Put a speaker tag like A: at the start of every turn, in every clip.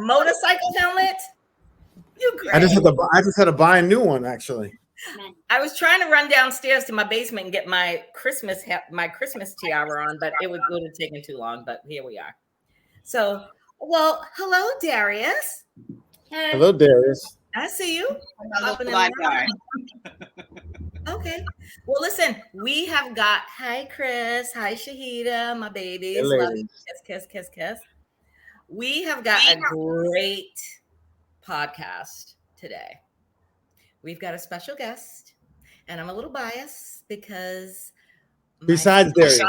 A: motorcycle helmet? You great.
B: I just had to buy a new one actually.
A: I was trying to run downstairs to my basement and get my Christmas tiara on, but it would have taken too long. But here we are. So, well, hello, Darius.
C: Hey.
B: Hello, Darius.
A: I see you. Okay. Well, listen, we have got, hi, Chris. Hi, Shahida, my babies.
B: Hey,
A: love you. Kiss, kiss, kiss, kiss. We have got a great podcast today. We've got a special guest, and I'm a little biased because
B: besides Darius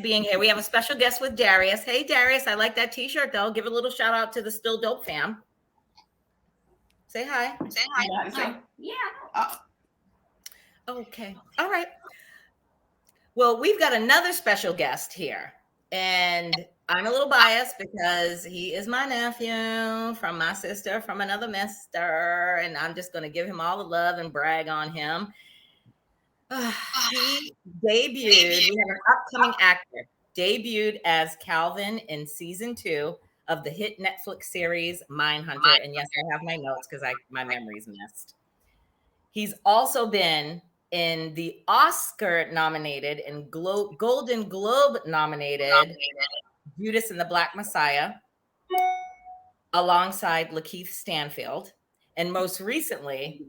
A: being here, we have a special guest with Darius. Hey, Darius, I like that t-shirt, though. Give a little shout out to the Still Dope fam. Say hi.
C: Say hi. Yeah.
A: Okay. All right. Well, we've got another special guest here, and I'm a little biased because he is my nephew from my sister from another mister, and I'm just going to give him all the love and brag on him. He debuted, we have an upcoming actor, debuted as Calvin in season 2 of the hit Netflix series Mindhunter. And yes, I have my notes because my memory's missed. He's also been in the Oscar nominated and Golden Globe nominated Judas and the Black Messiah alongside LaKeith Stanfield. And most recently,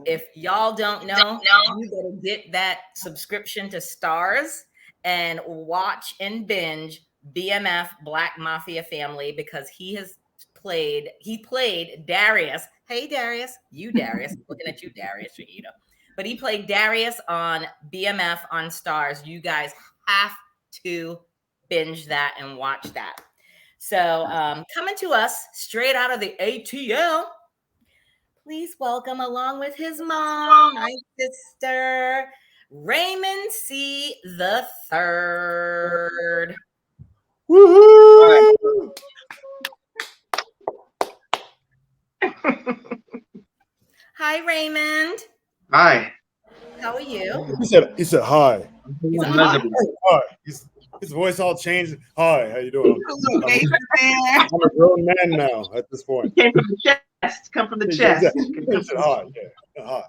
A: if y'all don't know, you better get that subscription to Starz and watch and binge BMF Black Mafia Family, because he played Darius. Hey, Darius. You, Darius. Looking at you, Darius, Shahida. But he played Darius on BMF on Starz. You guys have to binge that and watch that. So coming to us straight out of the ATL, please welcome, along with his mom, my sister, Raymond Seay III.
B: Woohoo!
A: Hi, Raymond.
D: Hi.
A: How are you?
B: He said hi. Hi. His voice all changed. Hi, how you doing? I'm a grown man now at this point.
D: Came from the chest. Come from the chest.
B: He said hi. Yeah. Hi.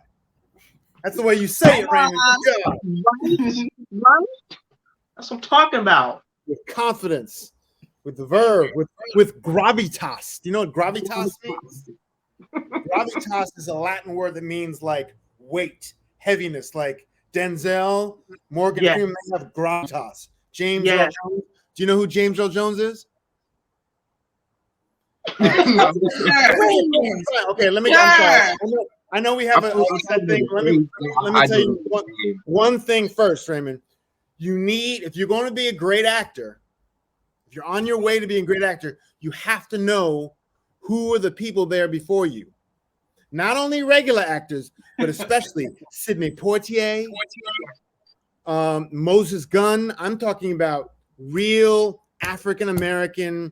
B: That's the way you say it, Raymond. Good job.
D: That's what I'm talking about.
B: With confidence, with the verb, with gravitas. Do you know what gravitas means? Gravitas is a Latin word that means like weight, heaviness, like Denzel, Morgan Freeman have gravitas. James Earl Jones. Do you know who James Earl Jones is? Okay, let me. I'm sorry. I know we have a set thing. Let me tell you one thing first, Raymond. You need, if you're going to be a great actor, if you're on your way to being a great actor, you have to know who are the people there before you. Not only regular actors, but especially Sidney Poitier, Moses Gunn. I'm talking about real African-American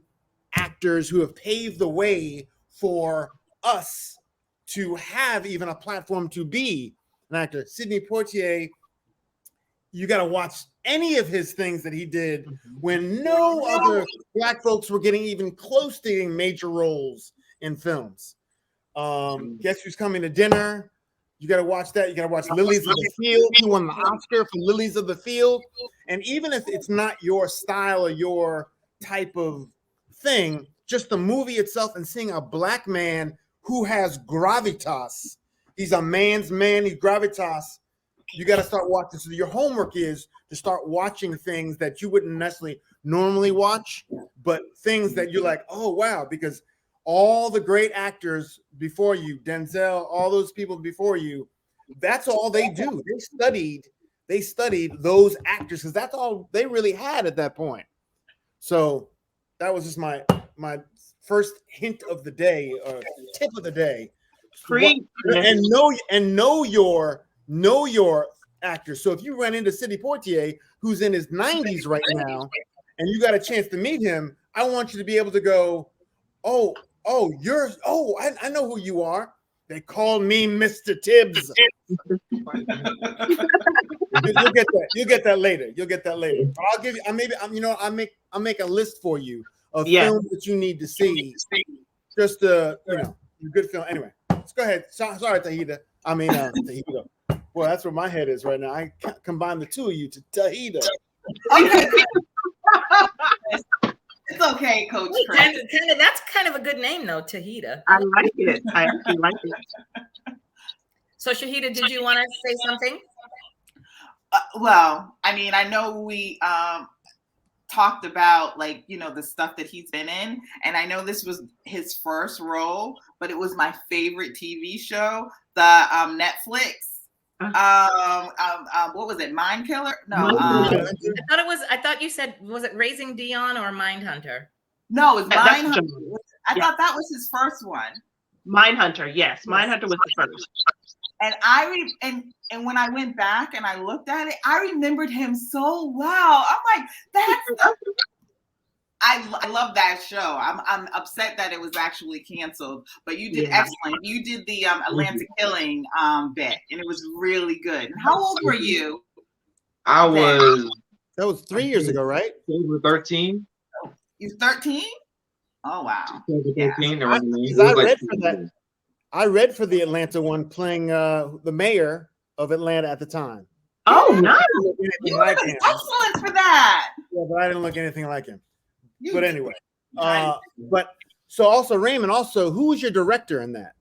B: actors who have paved the way for us to have even a platform to be an actor. Sidney Poitier, you got to watch any of his things that he did when no other Black folks were getting even close to getting major roles in films. Guess Who's Coming to Dinner? You got to watch that. You got to watch Lilies of the Field. He won the Oscar for Lilies of the Field. And even if it's not your style or your type of thing, just the movie itself and seeing a Black man who has gravitas. He's a man's man. He's gravitas. You got to start watching. So your homework is to start watching things that you wouldn't necessarily normally watch, but things that you're like, oh, wow, because all the great actors before you, Denzel, all those people before you, that's all they do. They studied those actors because that's all they really had at that point. So that was just my first hint of the day, tip of the day. And know your actors. So if you run into Sidney Poitier, who's in his 90s right now, and you got a chance to meet him, I want you to be able to go, I know who you are. They call me Mr. Tibbs. You'll get that later. I'll give you. I'll make a list for you of films that you need to see. Just a good film. Anyway, let's go ahead. Sorry, Tahita. I mean, Tahita. Well, that's where my head is right now. I combine the two of you to Tahita.
C: Okay. It's okay, Coach.
A: That's kind of a good name, though, Tahita.
D: I like it. I actually like it.
A: So, Shahida, did you want to say something?
C: Well, I mean, I know we talked about the stuff that he's been in, and I know this was his first role, but it was my favorite TV show, the Netflix. What was it? Mind Killer? No.
A: I thought you said, was it Raising Dion or Mindhunter?
C: No, it was Mindhunter. I thought that was his first one.
D: Mindhunter, yes. Mindhunter was the first.
C: And and when I went back and I looked at it, I remembered him so well. I'm like, I love that show. I'm upset that it was actually canceled, but you did excellent. You did the Atlanta Killing bit, and it was really good. And how old were you?
B: That was 3 years ago, right?
E: You were 13.
C: You 13? Oh wow.
E: 13.
B: I read for the Atlanta one, playing the mayor of Atlanta at the time.
D: Oh, nice.
C: You were excellent for that.
B: Yeah, but I didn't look anything like him. But anyway, but so also Raymond, who was your director in that?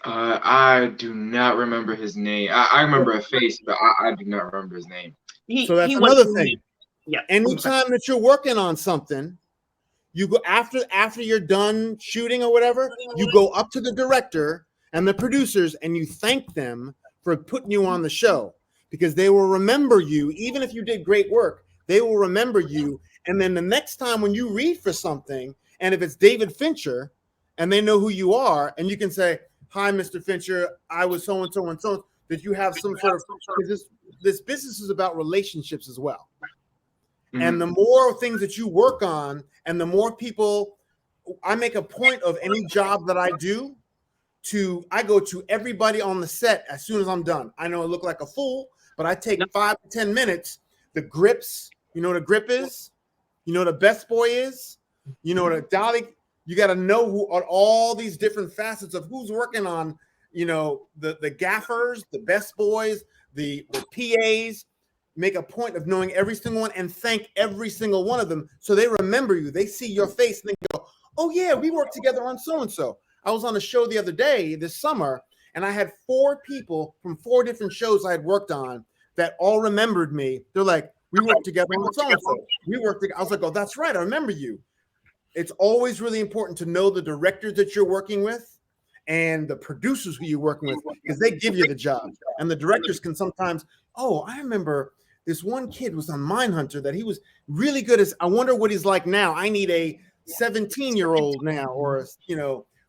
E: I do not remember his name. I remember a face, but I do not remember his name.
B: So that's another thing. Yeah. Anytime that you're working on something, you go after you're done shooting or whatever, you go up to the director and the producers and you thank them for putting you on the show, because they will remember you. Even if you did great work, they will remember you. And then the next time when you read for something, and if it's David Fincher and they know who you are, and you can say, "Hi, Mr. Fincher, I was so and so and so," that you have some sort of, this business is about relationships as well. Mm-hmm. And the more things that you work on, and the more people, I make a point of any job that I do I go to everybody on the set as soon as I'm done. I know I look like a fool, but I take 5 to 10 minutes. The grips, you know what a grip is? You know what a best boy is? You know what a dolly? You got to know who are all these different facets of who's working on, the gaffers, the best boys, the PAs. Make a point of knowing every single one and thank every single one of them, so they remember you. They see your face and they go, "Oh yeah, we worked together on so-and-so." I was on a show the other day, this summer, and I had 4 people from 4 different shows I had worked on that all remembered me. They're like, "We worked together on so-and-so. We worked together." I was like, "Oh, that's right. I remember you." It's always really important to know the directors that you're working with and the producers who you're working with, because they give you the job. And the directors can sometimes, "Oh, I remember this one kid was on Mindhunter that he was really good as, I wonder what he's like now. I need a 17-year-old now, or,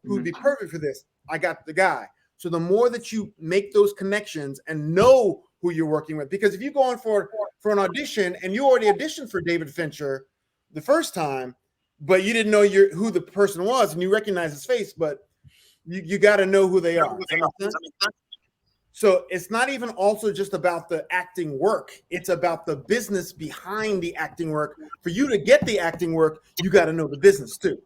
B: who'd be perfect for this. I got the guy." So the more that you make those connections and know who you're working with, because if you go on for an audition and you already auditioned for David Fincher the first time, but you didn't know who the person was and you recognize his face, but you got to know who they are. Does that make sense? So it's not even also just about the acting work. It's about the business behind the acting work. For you to get the acting work, you got to know the business too.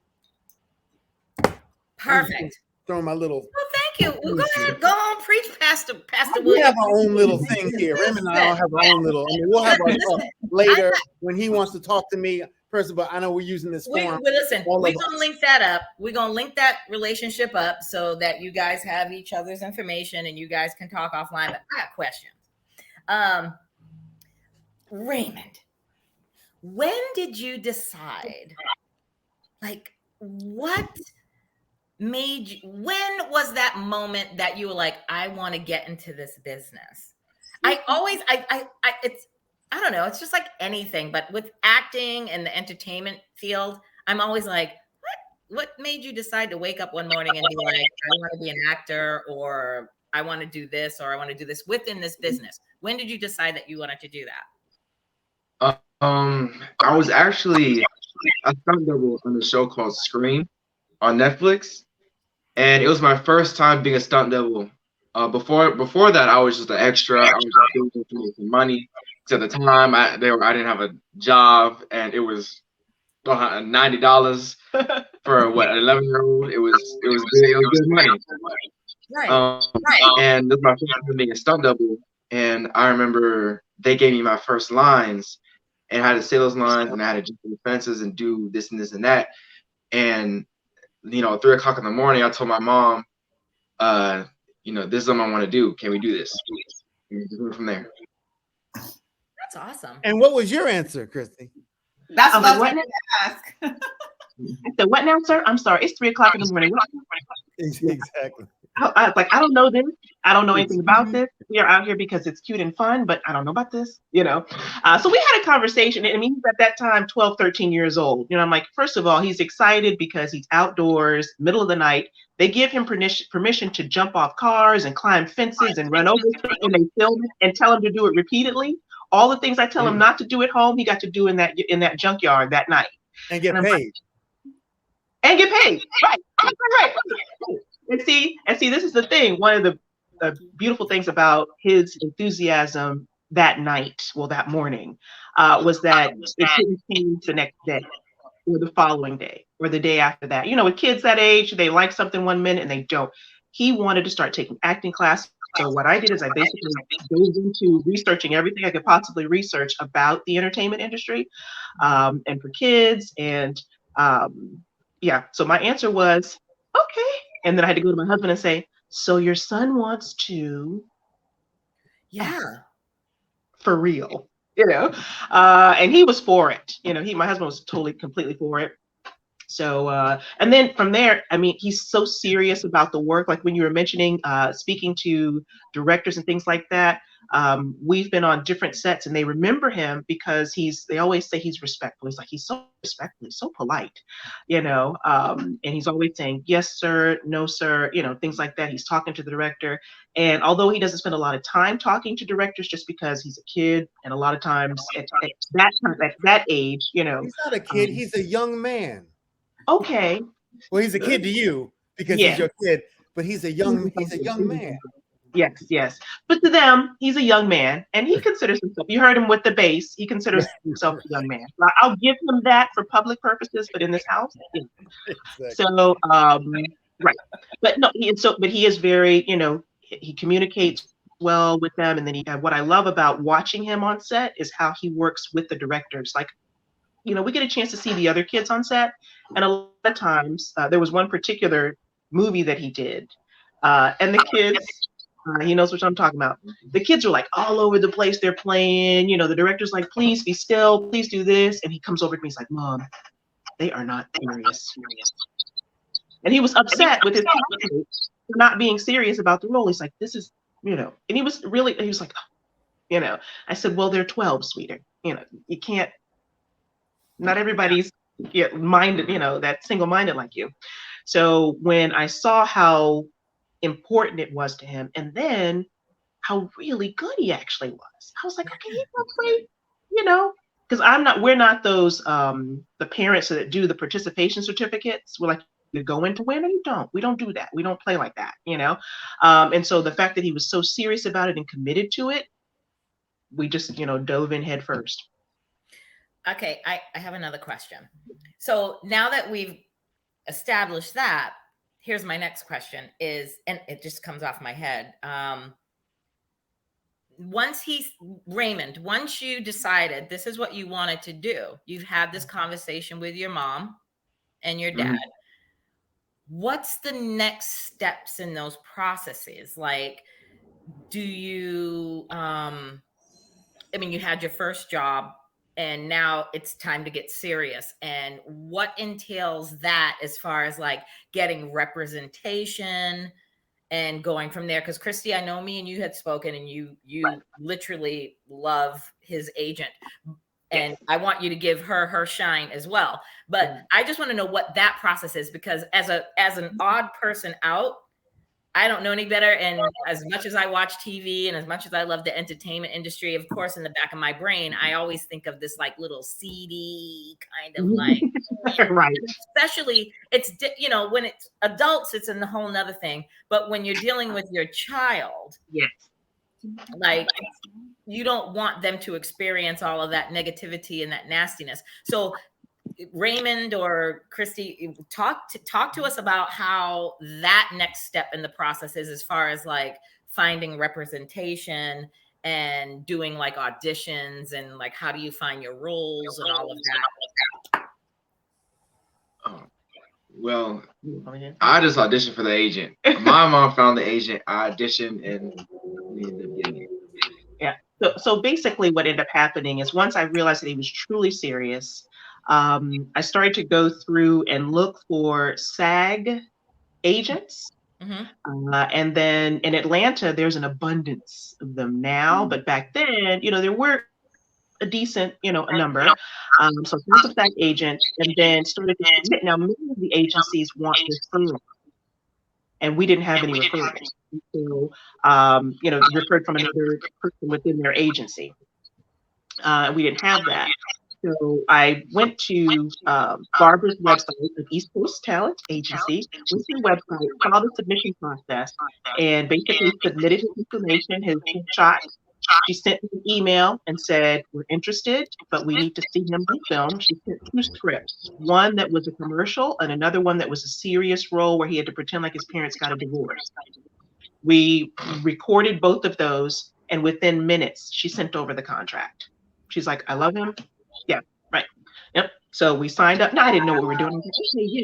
A: Perfect.
B: Throwing my little.
A: Well, thank you. Well, go ahead. Go on, preach, Pastor
B: We
A: Williams.
B: have our own little thing here. Raymond and I all have our own little. We'll have our talk later when he wants to talk to me. Person, but I know we're using this form.
A: Listen, we're going to link that up. We're going to link that relationship up so that you guys have each other's information and you guys can talk offline. But I have questions. Raymond, when did you decide? What made you? When was that moment that you were like, "I want to get into this business"? I don't know. It's just like anything, but with acting and the entertainment field, I'm always like, what made you decide to wake up one morning and be like, "I want to be an actor," or "I want to do this," or "I want to do this within this business"? When did you decide that you wanted to do that?
E: I was actually a stunt double on a show called Scream on Netflix, and it was my first time being a stunt double. Before that, I was just an extra. I was just doing it to make some money. At the time, I didn't have a job, and it was $90 for what, an 11-year-old. It was good. It was good money.
A: Right.
E: And this was my first time being a stunt double. And I remember they gave me my first lines, and I had to say those lines, and I had to jump the fences and do this and this and that. And 3:00 in the morning, I told my mom, this is something I want to do. Can we do this? And we just went from there.
A: That's awesome.
B: And what was your answer, Christy?
C: That's what I was
D: what
C: going to ask.
D: I said, what now, sir? I'm sorry. It's 3:00 in the morning.
B: Exactly.
D: I like, I don't know this. I don't know anything about this. We are out here because it's cute and fun, but I don't know about this, So we had a conversation. I mean, he's at that time 12, 13 years old. I'm like, first of all, he's excited because he's outdoors, middle of the night. They give him permission to jump off cars and climb fences and run over stuff, and they film it and tell him to do it repeatedly. All the things I tell him not to do at home, he got to do in that junkyard that night.
B: And get paid.
D: And get paid. Right. And see, this is the thing. One of the beautiful things about his enthusiasm that night, that morning, was that it didn't change the next day or the following day or the day after that. With kids that age, they like something one minute and they don't. He wanted to start taking acting classes. So what I did is I basically dove into researching everything I could possibly research about the entertainment industry, and for kids. And so my answer was, okay. And then I had to go to my husband and say, so your son wants to.
A: Yeah.
D: For real, and he was for it. My husband was completely for it. So, and then from there, I mean, he's so serious about the work. Like when you were mentioning, speaking to directors and things like that, we've been on different sets and they remember him because they always say he's respectful. It's like, he's so respectful, he's so polite, and he's always saying, yes, sir, no, sir, things like that. He's talking to the director. And although he doesn't spend a lot of time talking to directors just because he's a kid, and a lot of times at that age,
B: He's not a kid, he's a young man.
D: Okay.
B: Well, he's a kid to you because he's your kid, but he's a young man.
D: Yes. But to them, he's a young man, and he considers himself. You heard him with the bass. He considers himself a young man. I'll give him that for public purposes, but in this house, exactly. So, right. But no, but he is very, he communicates well with them, and then what I love about watching him on set is how he works with the directors. Like, we get a chance to see the other kids on set, and a lot of times there was one particular movie that he did, and the kids. He knows what I'm talking about. The kids are like all over the place. They're playing, the director's like, please be still, please do this. And he comes over to me. He's like, Mom, they are not serious. And he was upset with his classmates for not being serious about the role. He's like, this is, and he was like, I said, well, they're 12, sweeter. You can't, not everybody's minded, that single-minded like you. So when I saw how important it was to him, and then how really good he actually was, I was like, okay, he's great, because we're not those the parents that do the participation certificates. We're like, you go in to win or you don't. We don't do that. We don't play like that, and so the fact that he was so serious about it and committed to it, we just dove in head first.
A: Okay, I have another question. So now that we've established that, here's my next question is, and it just comes off my head. Once you decided this is what you wanted to do, you've had this conversation with your mom and your dad. What's the next steps in those processes? Like, do you, you had your first job, and now it's time to get serious. And what entails that as far as like getting representation and going from there? Because Christy, I know me and you had spoken, and you literally love his agent. And I want you to give her shine as well. But I just want to know what that process is, because as an odd person out, I don't know any better. And as much as I watch TV and as much as I love the entertainment industry, of course, in the back of my brain, I always think of this like little seedy kind of like,
D: right.
A: Especially when it's adults, it's a whole nother thing. But when you're dealing with your child,
D: yes,
A: like you don't want them to experience all of that negativity and that nastiness. So Raymond or Christy, talk to us about how that next step in the process is, as far as like finding representation and doing like auditions, and like how do you find your roles and all of that.
E: Well, I just auditioned for the agent. My mom found the agent. I auditioned and we ended up getting it.
D: Yeah. So basically what ended up happening is once I realized that he was truly serious, I started to go through and look for SAG agents. And then in Atlanta, there's an abundance of them now. But back then, there were a decent, a number. So lots of SAG agents, and then started to submit. Now, many of the agencies want referrals, and we didn't have any referrals. So, referred from another person within their agency. We didn't have that. So I went to Barbara's website, the East Coast Talent Agency, went to the website, saw the submission process, and basically submitted his information, his shot. She sent me an email and said, "We're interested, but we need to see him on film." She sent 2 scripts, one that was a commercial and another one that was a serious role where he had to pretend like his parents got a divorce. We recorded both of those, and within minutes, she sent over the contract. She's like, "I love him." Yeah, right. Yep. So we signed up. Now I didn't know what we were doing.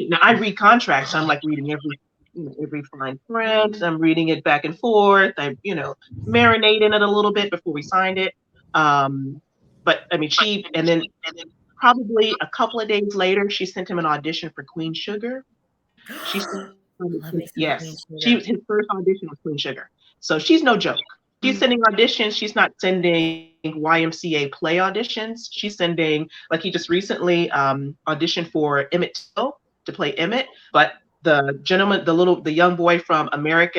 D: Now I read contracts. So I'm like reading every fine print. I'm reading it back and forth. I, marinate in it a little bit before we signed it. But I mean, and then probably a couple of days later, she sent him an audition for Queen Sugar. She sent, yes, his first audition was Queen Sugar. So she's no joke. She's sending auditions. She's not sending YMCA play auditions. She's sending, like he just recently auditioned for Emmett Till to play Emmett, but the gentleman, the young boy from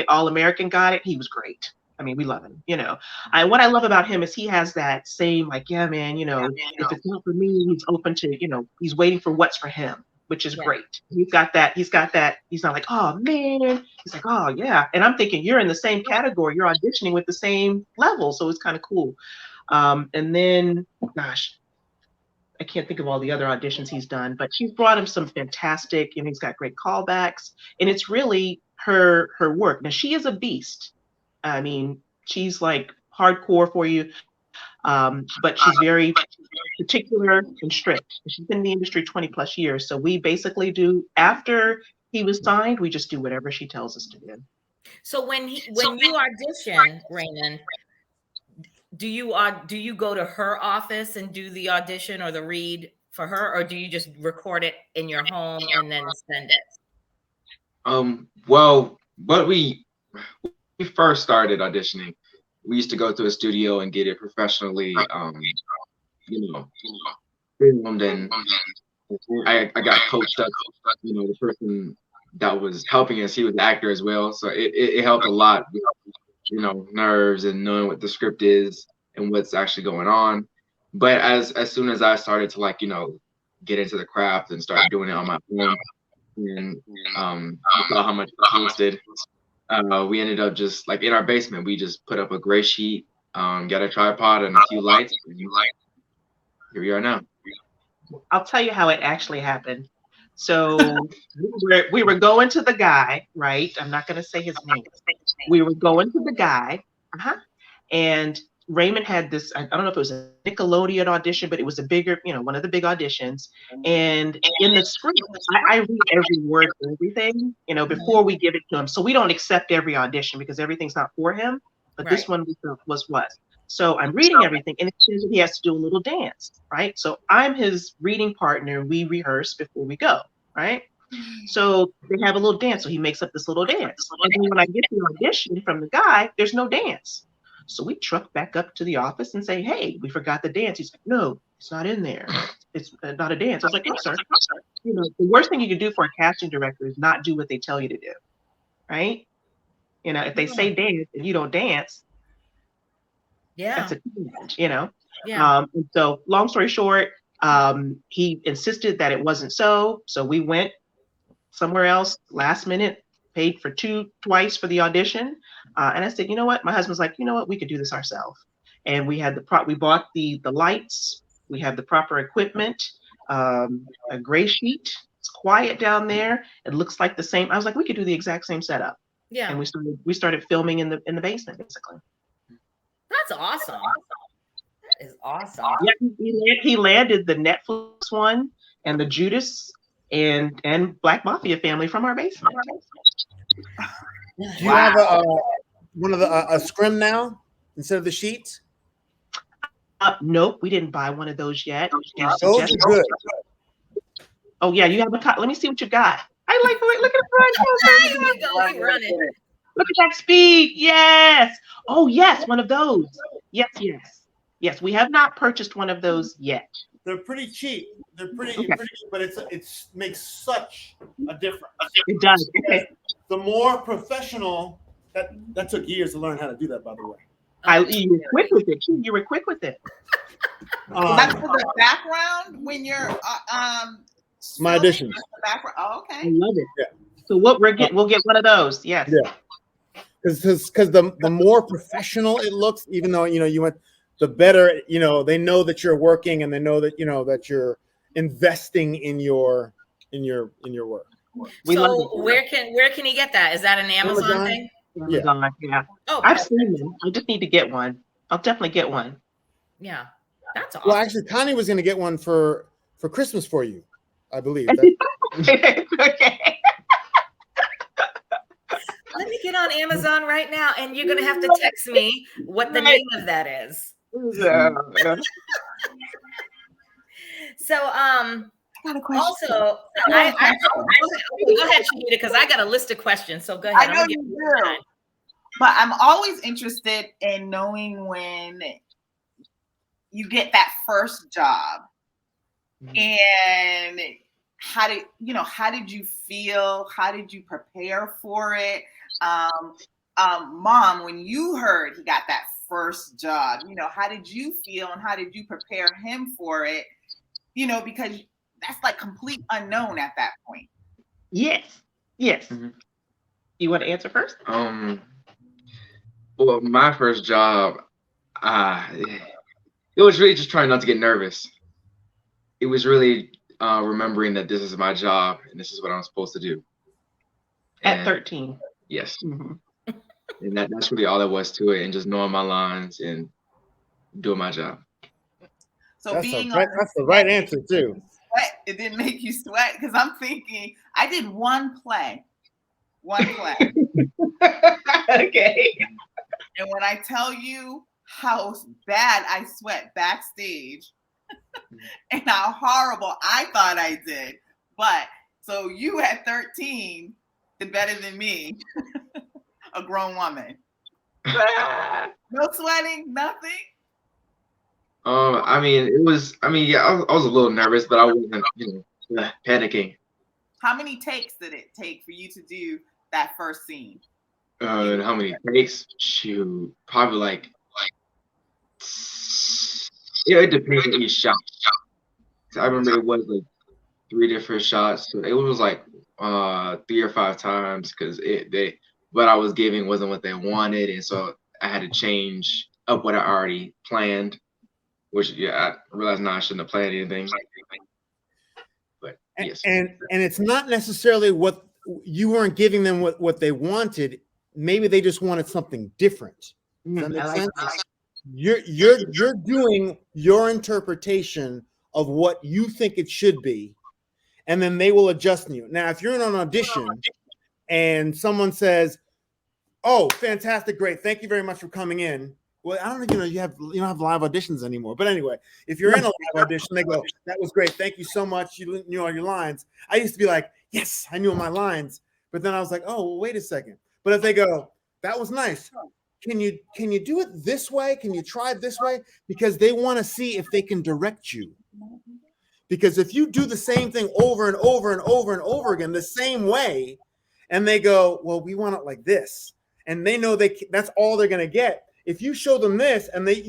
D: All American got it. He was great. I mean, we love him, what I love about him is he has that same, like, yeah, man, if it's not for me, he's open to, he's waiting for what's for him, which is great. He's got that. He's not like, oh man, he's like, oh yeah. And I'm thinking you're in the same category, you're auditioning with the same level. So it's kind of cool. And then, gosh, I can't think of all the other auditions he's done, but she's brought him some fantastic, he's got great callbacks, and it's really her work. Now she is a beast. I mean, she's like hardcore for you, but she's very particular and strict. She's been in the industry 20 plus years. So we basically do, after he was signed, we just do whatever she tells us to do.
A: So when you audition, Raymond, do you go to her office and do the audition or the read for her, or do you just record it in your home and then send it?
E: Well, but we first started auditioning, we used to go to a studio and get it professionally, filmed, and I got coached up. The person that was helping us, he was an actor as well, so it helped a lot with, nerves and knowing what the script is and what's actually going on. But as soon as I started to get into the craft and start doing it on my own, and saw how much it costed, we ended up just like in our basement. We just put up a gray sheet, got a tripod and a few lights. And here we are now.
D: I'll tell you how it actually happened. So we were going to the guy, right? I'm not going to say his name. We were going to the guy, and Raymond had this, I don't know if it was a Nickelodeon audition, but it was a bigger, one of the big auditions. And in the script, I read every word for everything, before we give it to him. So we don't accept every audition because everything's not for him. But this one was. So I'm reading everything, and it says he has to do a little dance, right? So I'm his reading partner. We rehearse before we go, right? So they have a little dance. So he makes up this little dance. And then when I get the audition from the guy, there's no dance. So we truck back up to the office and say, hey, we forgot the dance. He's like, no, it's not in there. It's not a dance. I was like, oh, sir. The worst thing you can do for a casting director is not do what they tell you to do, right? If they say dance and you don't dance, that's a challenge, and so long story short, he insisted that it wasn't so we went somewhere else last minute, paid for twice for the audition, and I said, you know what, my husband's like, you know what, we could do this ourselves. And we had we bought the lights, we had the proper equipment, a gray sheet. It's quiet down there. It looks like the same. I was like, we could do the exact same setup.
A: Yeah.
D: And we started filming in the basement, basically.
A: That's awesome. That is awesome.
D: Yeah, he landed the Netflix one and the Judas and Black Mafia Family from our basement.
B: Do you have a scrim now instead of the sheets?
D: Nope, we didn't buy one of those yet.
B: Those are good.
D: Oh yeah, you have a let me see what you got. I like look at the front. Look at that speed. Yes. Oh yes, one of those. Yes. We have not purchased one of those yet.
B: They're pretty cheap. They're pretty, but it makes such a difference.
D: It does. Okay.
B: The more professional that took years to learn how to do that, by the way.
D: You were quick with it. You were quick with it.
C: That's for the background when you're
B: my auditions.
C: Background. Oh, okay.
D: I love it.
B: Yeah.
D: So what we'll get one of those. Yes.
B: Yeah. Because the more professional it looks, even though you went, the better they know that you're working and they know that that you're investing in your work.
A: So where can he get that? Is that an Amazon thing?
D: Amazon, yeah.
A: Oh, okay.
D: I've seen them. I just need to get one. I'll definitely get one.
A: Yeah, that's awesome.
B: Well, actually, Connie was going to get one for Christmas for you, I believe.
D: Okay.
A: Let me get on Amazon right now, and you're going to have to text me what the name of that is.
D: Yeah.
A: So,
C: got a question.
A: also, go ahead, Shanita, because I got a list of questions. So go ahead.
C: I know you do. But I'm always interested in knowing when you get that first job, and how did you feel? How did you prepare for it? Mom, when you heard he got that first job, how did you feel and how did you prepare him for it? Because that's like complete unknown at that point.
D: Yes. Mm-hmm. You want to answer first?
E: Well, my first job, it was really just trying not to get nervous. It was really remembering that this is my job and this is what I'm supposed to do.
D: At 13.
E: Yes.
D: Mm-hmm.
E: And that's really all there was to it, and just knowing my lines and doing my job.
C: So
B: that's the right answer too.
C: It didn't make you sweat, because I'm thinking I did one play.
D: Okay.
C: And when I tell you how bad I sweat backstage and how horrible I thought I did, but so you at 13 did better than me, a grown woman. No sweating, nothing.
E: I was a little nervous, but I wasn't, panicking.
C: How many takes did it take for you to do that first scene?
E: How many takes? Shoot, probably like it depends on each shot. I remember it was like 3 different shots. So it was like 3 or 5 times, because what I was giving wasn't what they wanted, and so I had to change up what I already planned. Which I realized now I shouldn't have planned anything. But yes.
B: And it's not necessarily what you weren't giving them what they wanted. Maybe they just wanted something different. Does that make sense? You're doing your interpretation of what you think it should be, and then they will adjust you. Now, if you're in an audition and someone says, "Oh, fantastic, great, thank you very much for coming in." Well, I don't think you don't have live auditions anymore. But anyway, if you're in a live audition, they go, "That was great, thank you so much. You knew all your lines." I used to be like, "Yes, I knew all my lines," but then I was like, "Oh, well, wait a second." But if they go, "That was nice. Can you do it this way? Can you try it this way?" Because they want to see if they can direct you. Because if you do the same thing over and over and over and over again the same way, and they go, "Well, we want it like this," and they know that's all they're going to get. If you show them this and they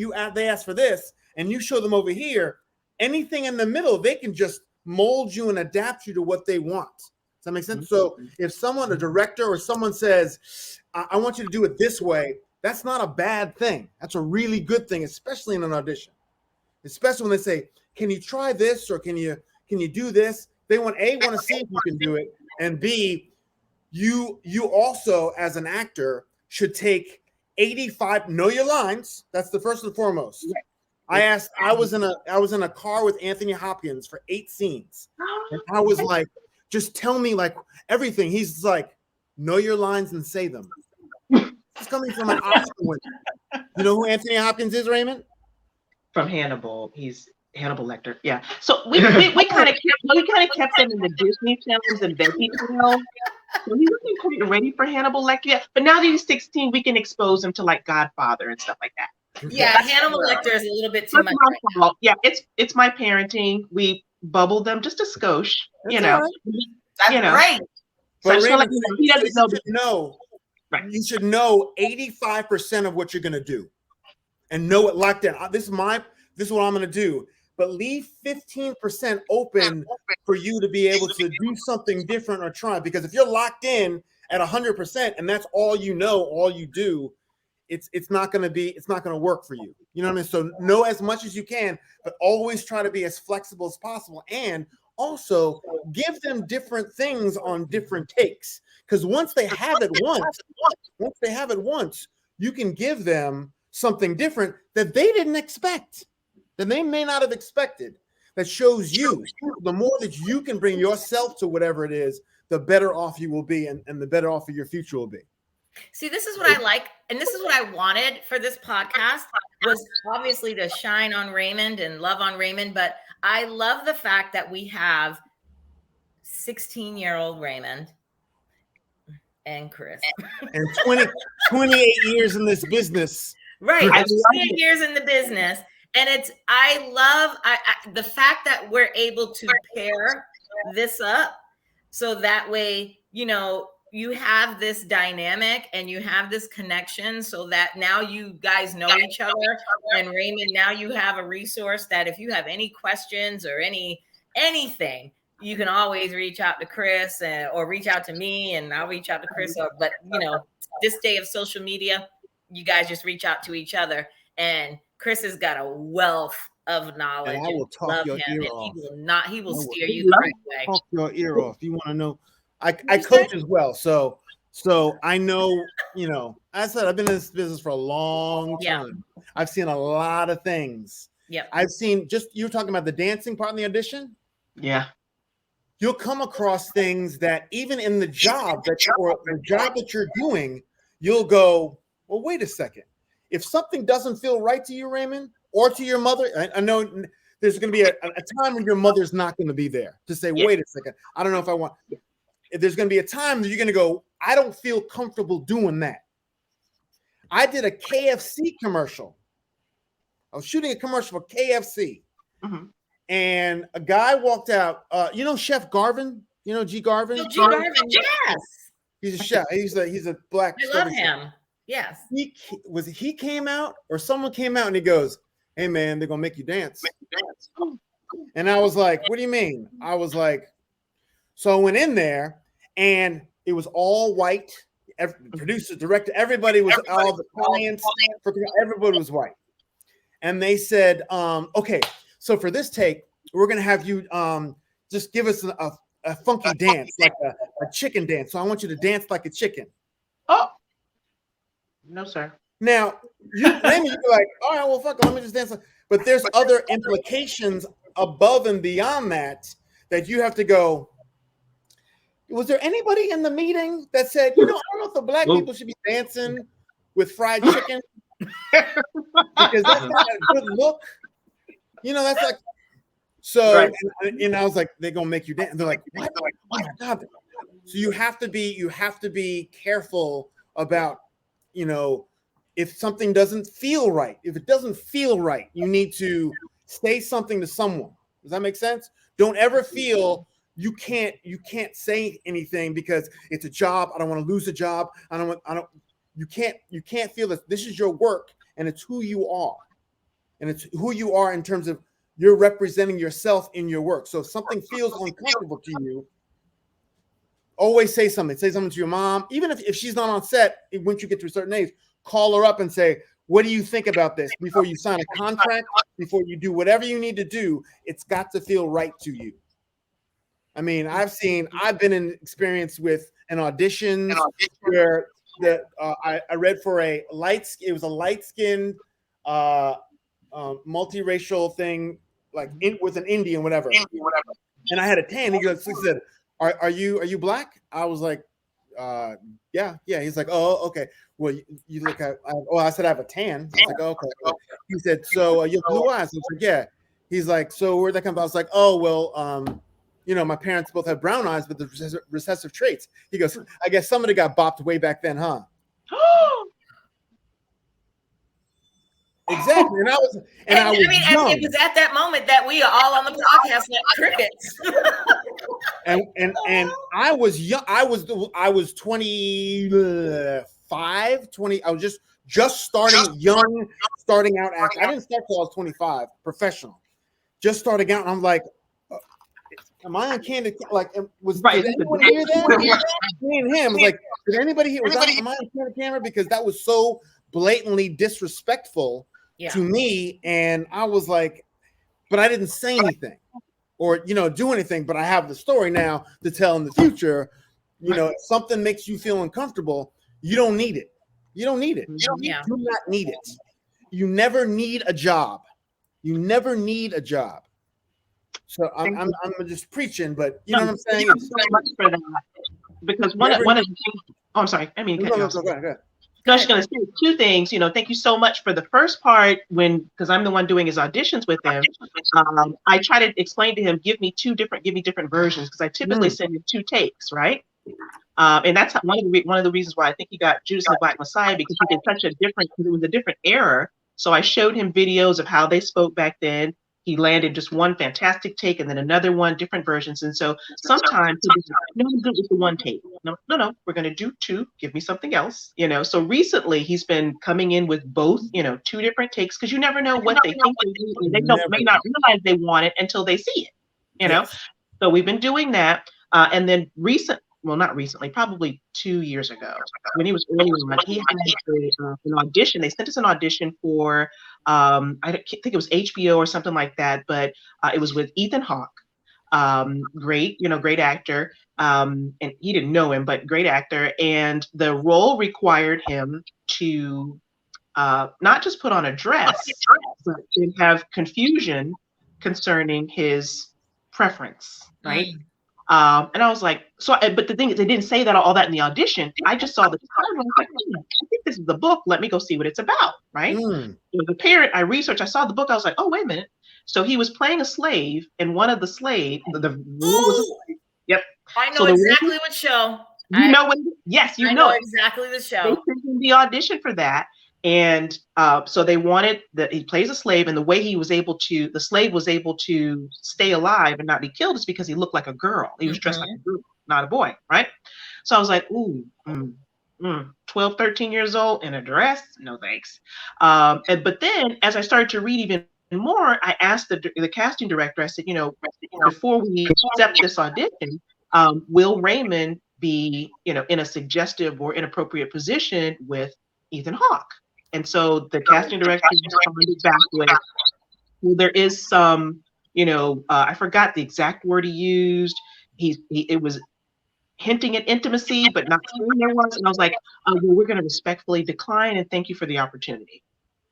B: ask for this, and you show them over here, anything in the middle, they can just mold you and adapt you to what they want. Does that make sense? So if a director or someone says, "I want you to do it this way," that's not a bad thing. That's a really good thing, especially in an audition. Especially when they say, "Can you try this?" or can you can you do this? They want to see if you can do it, and B, you also as an actor should take 85. Know your lines. That's the first and foremost. I was in a car with Anthony Hopkins for 8 scenes, and I was like, just tell me like everything. He's like, know your lines and say them. He's coming from an Oscar winner. You know who Anthony Hopkins is, Raymond?
D: From Hannibal. He's Hannibal Lecter. Yeah. So we kind of kept him in the Disney films and Veggie Tales. So he wasn't quite ready for Hannibal Lecter yet. But now that he's 16, we can expose him to like Godfather and stuff like that.
A: Yeah, Hannibal Lecter is a little bit too much.
D: Right. Yeah, it's my parenting. We bubbled them just a skosh,
C: That's great.
B: But
D: So
B: Raymond,
D: he doesn't
B: know.
D: Right.
B: You should know 85% of what you're going to do, and know it locked in. This is what I'm going to do. But leave 15% open for you to be able to do something different or try. Because if you're locked in at 100% and that's all you know, all you do, it's not going to work for you. You know what I mean? So know as much as you can, but always try to be as flexible as possible. And also give them different things on different takes. Because once they have it once, you can give them something different that they didn't expect, that they may not have expected, that shows you. The more that you can bring yourself to whatever it is, the better off you will be, and the better off your future will be.
A: See, this is what I like, and this is what I wanted for this podcast, was obviously to shine on Raymond and love on Raymond, but I love the fact that we have 16-year-old Raymond and Chris.
B: And 28 years in this business.
A: Right, 28 years in the business. And I love the fact that we're able to pair this up so that way, you have this dynamic and you have this connection so that now you guys know each other. And Raymond, now you have a resource that if you have any questions or anything, you can always reach out to Chris or reach out to me, and I'll reach out to Chris. But this day of social media, you guys just reach out to each other. And Chris has got a wealth of knowledge.
B: And I will talk your ear off.
A: He will steer you the right way.
B: Talk your ear off. You want to know? I coach as well, so I know. I said I've been in this business for a long time. Yeah. I've seen a lot of things.
A: Yeah,
B: I've seen. Just you were talking about the dancing part in the audition.
D: Yeah,
B: you'll come across things that even in the job that you're doing, you'll go, well, wait a second. If something doesn't feel right to you, Raymond, or to your mother, I know there's going to be a time when your mother's not going to be there to say, wait a second, I don't know if I want. There's going to be a time that you're going to go, I don't feel comfortable doing that. I did a KFC commercial. I was shooting a commercial for KFC. Mm-hmm. And a guy walked out. Chef Garvin? G. Garvin?
A: G. Garvin, yes.
B: He's a chef. He's a black.
A: I love him. Yes.
B: He came out or someone came out and he goes, hey, man, they're going to make you dance. And I was like, what do you mean? I was like, so I went in there and it was all white. Producer, director, everybody was all the clients. Everybody was white. And they said, okay, so for this take, we're going to have you just give us a funky dance, like a chicken dance. So I want you to dance like a chicken.
D: Oh, no, sir.
B: Now, Raymond, you're like, all right, well, fuck it, let me just dance. But there's other implications above and beyond that you have to go. Was there anybody in the meeting that said, I don't know if the black people should be dancing with fried chicken? Because that's not a good look. That's like, so, right. and I was like, they're going to make you dance. They're like, what? Oh my God. So you have to be careful about, if something doesn't feel right. If it doesn't feel right, you need to say something to someone. Does that make sense? Don't ever feel you can't say anything because it's a job. I don't want to lose a job. You can't feel that this is your work and it's who you are. And it's who you are in terms of you're representing yourself in your work. So if something feels uncomfortable to you, always say something. Say something to your mom. Even if she's not on set, once you get to a certain age, call her up and say, what do you think about this? Before you sign a contract, before you do whatever you need to do, it's got to feel right to you. I mean, I've been in experience with an auditions where I read for it was a light-skinned multiracial thing, like with an Indian, whatever. And I had a tan. He said, are you black? I was like, yeah. He's like, oh, okay. Well, you look at, I said I have a tan. I was like, oh, okay. He said, so you have blue eyes. I was like, yeah. He's like, so where'd that come from? I was like, oh, well, my parents both have brown eyes, but the recessive traits. He goes, I guess somebody got bopped way back then, huh? Exactly. And I was young.
A: It was at that moment that we are all on the podcast like crickets.
B: and I was young. I was 25, 20. I was just starting out acting. I didn't start till I was 25, professional. Just starting out, and I'm like, am I on Candid? Like, did anyone hear that? Me and him was like, did anybody hear? Am I on Candid Camera? Because that was so blatantly disrespectful to me, and I was like, but I didn't say anything or do anything. But I have the story now to tell in the future. If something makes you feel uncomfortable, you don't need it. You don't need it. You do not need it. You never need a job. You never need a job. So I'm just preaching, but you know what I'm saying?
D: Thank you so much for that. Because one of the things, I'm sorry, I mean,
B: go ahead.
D: I was going to say two things. Thank you so much for the first part because I'm the one doing his auditions with him. I try to explain to him, give me different versions because I typically send him 2 takes, right? And that's one of the reasons why I think he got Judas and the Black Messiah, because he did because it was a different era. So I showed him videos of how they spoke back then. He landed just one fantastic take and then another one, different versions. And so sometimes no, I'm good with the 1 take. No, we're going to do 2. Give me something else. So recently he's been coming in with both, 2 different takes because you never know what they think they do. They may not realize they want it until they see it, Yes. So we've been doing that. And then not recently, probably 2 years ago, when he was early on, he had an audition. They sent us an audition for, I think it was HBO or something like that, but it was with Ethan Hawke. Great actor. And he didn't know him, but great actor. And the role required him to not just put on a dress, but to have confusion concerning his preference, right? And I was like, but the thing is, they didn't say all that in the audition. I just saw the title. I was like, I think this is the book. Let me go see what it's about, right? So the parent, I researched, I saw the book. I was like, oh, wait a minute. So he was playing a slave, and one of the slaves, the role was a slave. Yep.
A: I know exactly what show.
D: Yes, you know
A: exactly the show.
D: They sent him the audition for that. And so they wanted that he plays a slave, and the way the slave was able to stay alive and not be killed is because he looked like a girl. He was dressed like a girl, not a boy, right? So I was like, 12, 13 years old in a dress? No, thanks. But then as I started to read even more, I asked the casting director, I said, before we accept this audition, will Raymond be, in a suggestive or inappropriate position with Ethan Hawke? And so the casting director responded back with, well, there is some, I forgot the exact word he used. It was hinting at intimacy, but not saying there was. And I was like, well, we're going to respectfully decline and thank you for the opportunity.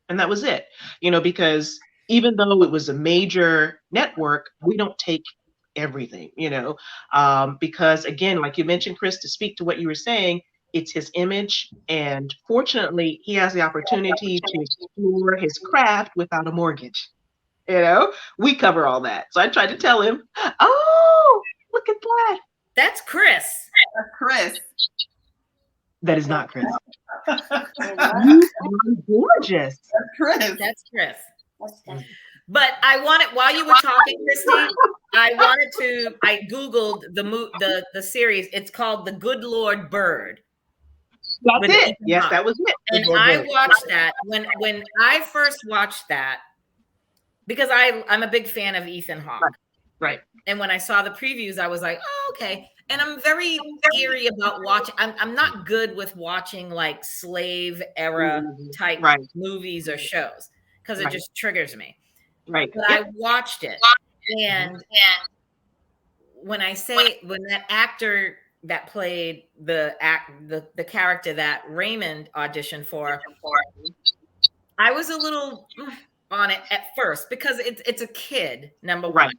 D: And that was it, because even though it was a major network, we don't take everything, because again, like you mentioned, Chris, to speak to what you were saying, it's his image, and fortunately, he has the opportunity to explore his craft without a mortgage. We cover all that. So I tried to tell him, oh, look at that.
A: That's Chris.
C: That's Chris.
D: That is not Chris. You are gorgeous.
C: That's Chris.
A: That's Chris. But I wanted, while you were talking, Christy, I Googled the series. It's called The Good Lord Bird.
D: That's it. Yes, that was it.
A: And I watched that when I first watched that, because I'm a big fan of Ethan Hawke.
D: Right.
A: And when I saw the previews, I was like, oh, okay. And I'm very eerie about watching. I'm not good with watching like slave era type movies or shows because it just triggers me.
D: Right.
A: But I watched it, and when that actor that played the character that Raymond auditioned for, I was a little on it at first because it's a kid, number one.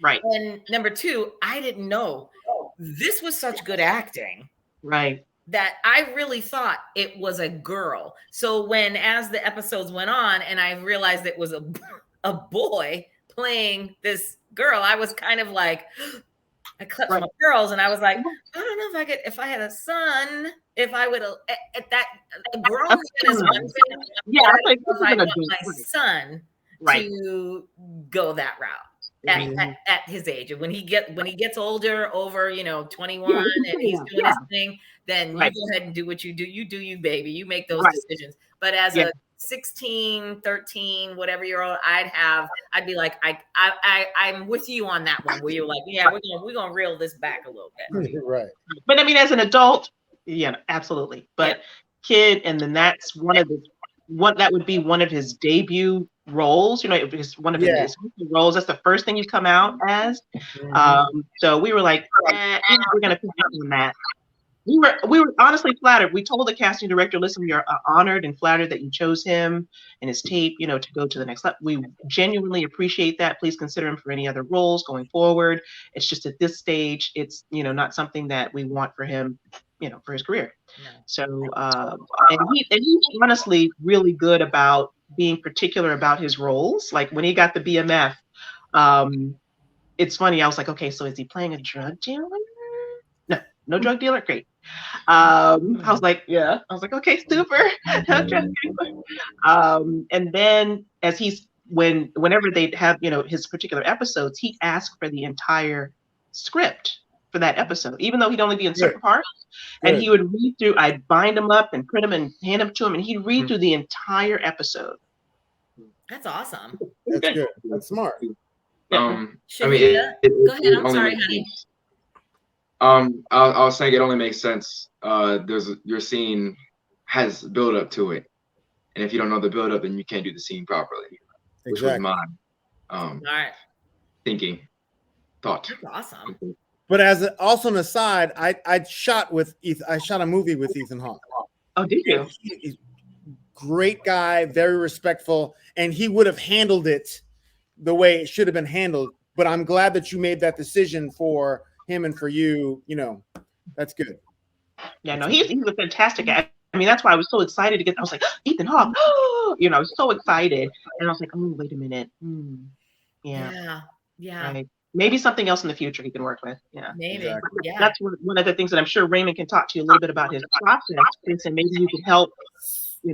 D: Right.
A: And number two, I didn't know this was such good acting.
D: Right.
A: That I really thought it was a girl. So as the episodes went on and I realized it was a boy playing this girl, I was kind of like, I clutched my pearls and I was like, I don't know if I had a son, if I would at that grown man is one thing.
D: Yeah,
A: I want my son to go that route. At his age, and when he gets older, over 21, and he's doing his thing, then you go ahead and do what you do. You do you, baby. You make those decisions. But as a 16, 13, whatever year old, I'd be like, I'm with you on that one. Where you're like, yeah, we're gonna reel this back a little bit.
B: Right.
D: But I mean, as an adult, yeah, absolutely. But kid, and then that's that would be one of his debut roles, it's one of his roles. That's the first thing you come out as. So we were like, we're gonna pick up on that. We were honestly flattered. We told the casting director, listen, we are honored and flattered that you chose him and his tape, to go to the next level. We genuinely appreciate that. Please consider him for any other roles going forward. It's just at this stage, it's not something that we want for him, for his career. So and he's honestly really good about being particular about his roles. Like when he got the BMF, it's funny. I was like, okay, so is he playing a drug dealer? No drug dealer. Great. I was like, yeah. I was like, okay, super. And then as whenever they'd have his particular episodes, he asked for the entire script for that episode, even though he'd only be in certain parts. And he would read through. I'd bind them up and print them and hand them to him, and he'd read through the entire episode.
A: That's awesome.
B: That's good. That's smart.
E: I mean,
A: go ahead. I'm sorry, honey.
E: I was saying it only makes sense. Your scene has build up to it, and if you don't know the build up, then you can't do the scene properly. Which was my thought.
A: That's awesome.
B: But also an aside, I shot a movie with Ethan Hawke.
D: Oh, did you?
B: He's great guy, very respectful, and he would have handled it the way it should have been handled. But I'm glad that you made that decision for him and for you. That's good.
D: Yeah, no, he was fantastic. I mean, that's why I was so excited to get. I was like, Ethan Hawke. I was so excited, and I was like, oh, wait a minute. Yeah. Right. Maybe something else in the future he can work with. Yeah,
A: maybe.
B: Exactly.
A: Yeah.
D: That's one of the things that I'm sure Raymond can talk to you a little bit about his process, and maybe you can help,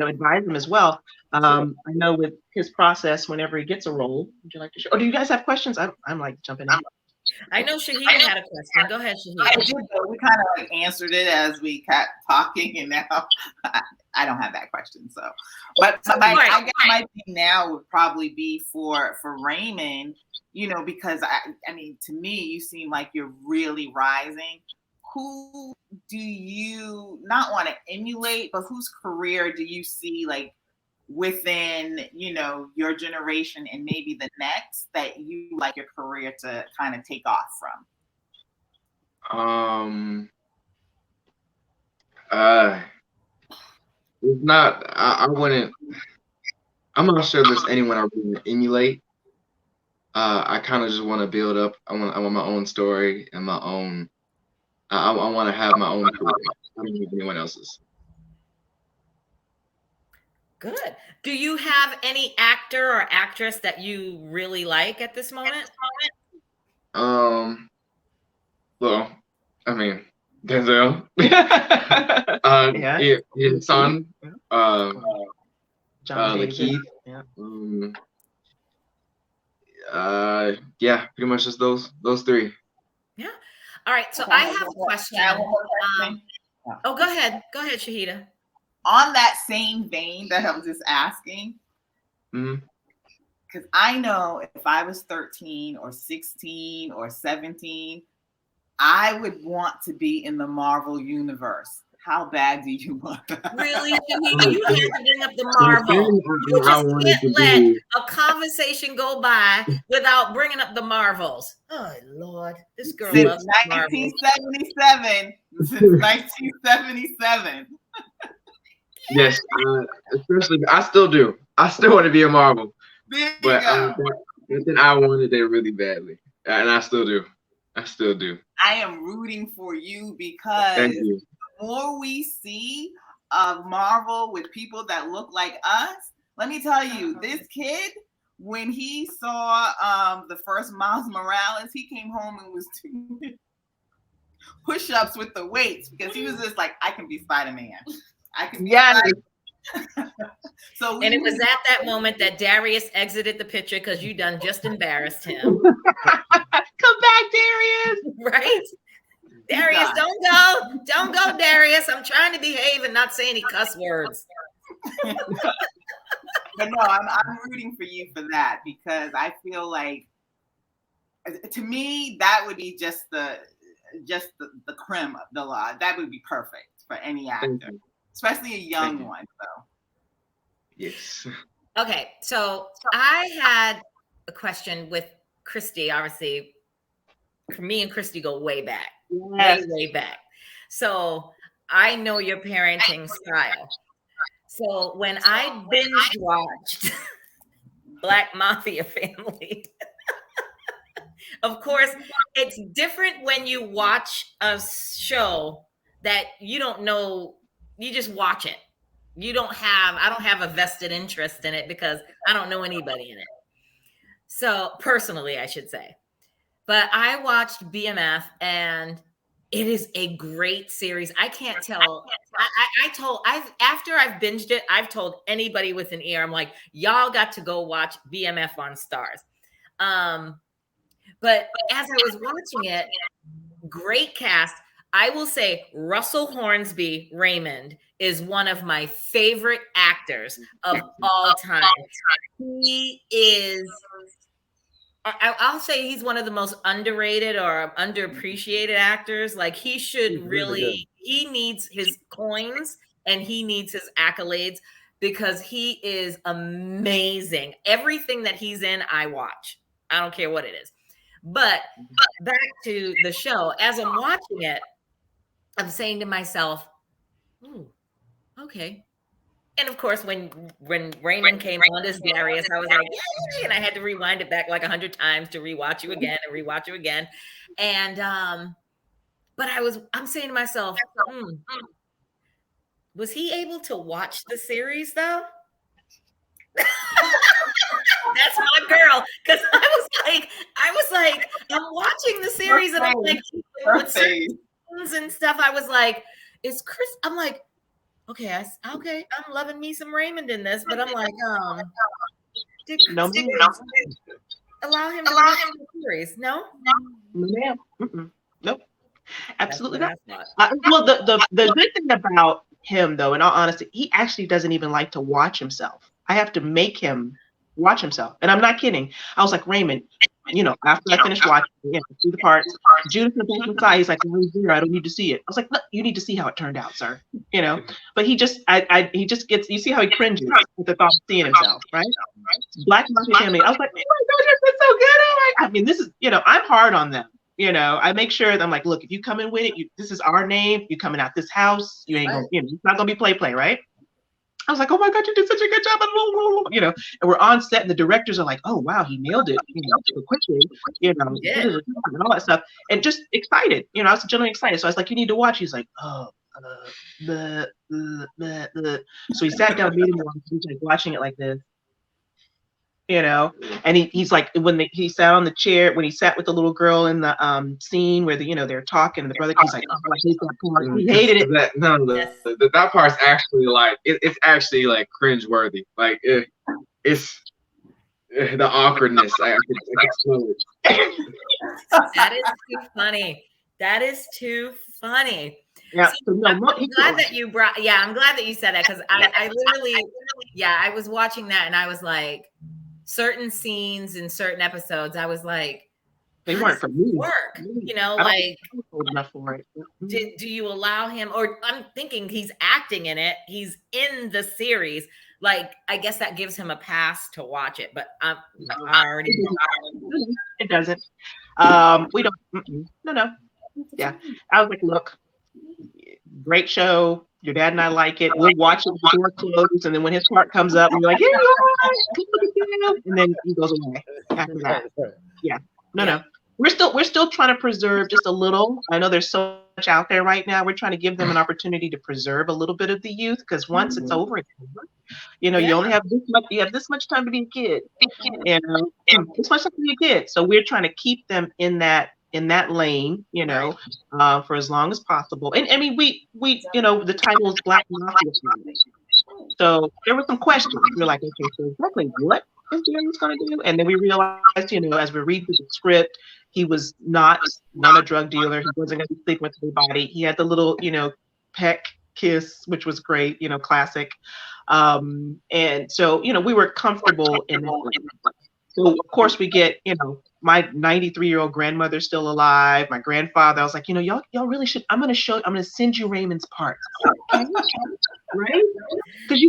D: advise him as well. I know with his process, whenever he gets a role, would you like to share? Or do you guys have questions? I'm like jumping in.
A: I know Shahida had a question. Go ahead, Shahida.
C: I did, but we kind of answered it as we kept talking, and now I don't have that question. So, but I guess my thing now would probably be for Raymond, because I mean, to me, you seem like you're really rising. Who do you not want to emulate, but whose career do you see like within your generation and maybe the next that you like your career to kind of take off from?
E: It's not. I wouldn't. I'm not sure there's anyone I would emulate. I kind of just want to build up. I want my own story and my own. I want to have my own career. I don't need anyone else's.
A: Good. Do you have any actor or actress that you really like at this moment?
E: Well, I mean, Denzel. His son. LaKeith. Yeah. Pretty much just those three.
A: Yeah. All right. So I have a question. Go ahead. Go ahead, Shahida.
C: On that same vein that I was just asking, because I know if I was 13 or 16 or 17, I would want to be in the Marvel universe. How bad do you want that?
A: Really, Shahida, you had to bring up the Marvel. You
E: I
A: just
E: wanted to
A: can't let
E: be.
A: a conversation go by without bringing up the Marvels. Oh Lord, this girl
C: Since
A: loves Marvels.
C: 1977. Since 1977.
E: Yes, especially I still do. I still want to be a Marvel,
C: There you
E: but
C: go.
E: then I wanted it really badly, and I still do. I still do.
C: I am rooting for you because
E: Thank you.
C: the more we see of Marvel with people that look like us, let me tell you, this kid, when he saw the first Miles Morales, he came home and was doing push-ups with the weights because he was just like, I can be Spider-Man. I can be Spider-Man. So
A: And it was at that moment that Darius exited the picture because you done just embarrassed him.
D: Come back, Darius.
A: Right? Darius, don't go, Darius. I'm trying to behave and not say any cuss words.
C: But no, I'm rooting for you for that because I feel like, to me, that would be just the creme of the law. That would be perfect for any actor, especially a young one. So.
E: Yes.
A: Okay, so I had a question with Christy. Obviously, me and Christy go way back, way back. So I know your parenting style. So when I binge watched Black Mafia Family, of course, it's different when you watch a show that you don't know, you just watch it. I don't have a vested interest in it because I don't know anybody in it. So personally, I should say. But I watched BMF and it is a great series. I can't tell. After I've binged it, I've told anybody with an ear, I'm like, y'all got to go watch BMF on Starz. But as I was watching it, great cast. I will say Russell Hornsby, Raymond, is one of my favorite actors of all time. He is, I'll say he's one of the most underrated or underappreciated actors. Like he should really, he needs his coins and he needs his accolades because he is amazing. Everything that he's in, I watch. I don't care what it is. But back to the show, as I'm watching it, I'm saying to myself, "Ooh, okay." And of course, when Raymond came on as Darius, I was like, "Yay!" And I had to rewind it back like 100 times to rewatch you again and rewatch you again. And but I'm saying to myself, was he able to watch the series though? That's my girl, because I was like, I'm watching the series and I'm like, with certain things and stuff. I was like, is Chris? I'm like, okay, I'm loving me some Raymond in this, but I'm like, did allow him to watch the series? No,
D: nope, absolutely not. Well, the good thing about him, though, in all honesty, he actually doesn't even like to watch himself. I have to make him watch himself. And I'm not kidding. I was like, Raymond, after I finished watching, see the parts, Judas in the back side, he's like, I don't need to see it. I was like, look, you need to see how it turned out, sir. But he just gets, you see how he cringes with the thought of seeing himself, right? Black Mafia Family. I was like, oh my gosh, it's so good. Oh my, I mean, this is, I'm hard on them. I make sure that I'm like, look, if you come in with it, this is our name. You coming out this house. You ain't gonna, it's not gonna be play, right? I was like, oh my God, you did such a good job. And we're on set and the directors are like, oh wow, he nailed it, so quickly, and all that stuff. And just excited, I was genuinely excited. So I was like, you need to watch. He's like, oh, so he sat down, made him watch, he's like watching it like this. And he's like, when he sat on the chair, when he sat with the little girl in the scene where they're talking, and the brother, he's like, oh, I hate that part. He hated it.
E: That part's actually like, it's actually like cringeworthy. Like it's the awkwardness. I can smell it.
A: That is too funny. That is too funny.
D: Yeah,
A: I'm glad that you brought. Yeah, I'm glad that you said that because I literally, I was watching that and I was like, certain scenes in certain episodes, I was like,
D: They weren't for me.
A: Work, you know,
D: I
A: like
D: was old enough for it.
A: do you allow him, or I'm thinking he's acting in it, he's in the series, like I guess that gives him a pass to watch it, but I already
D: it doesn't. We don't. No. Yeah, I was like, look, great show. Your dad and I like it. We'll watch it before it closes, and then when his part comes up, we're like, here you are, and then he goes away after that. Yeah, no. We're still trying to preserve just a little. I know there's so much out there right now. We're trying to give them an opportunity to preserve a little bit of the youth, because once it's over, it's over. You know, you only have this much. You have this much time to be a kid. You know, this much time to be a kid. So we're trying to keep them in that lane, you know, for as long as possible. And I mean, we you know, the title is Black Mafia Family. So there were some questions. We were like, okay, so exactly what is Darius going to do? And then we realized, you know, as we read through the script, he was not a drug dealer. He wasn't going to be sleeping with anybody. He had the little, you know, peck kiss, which was great, you know, classic. And so, you know, we were comfortable in that. So of course we get, you know, my 93-year-old grandmother's still alive. My grandfather, I was like, you know, y'all really should. I'm going to send you Raymond's part. Okay? Right? Because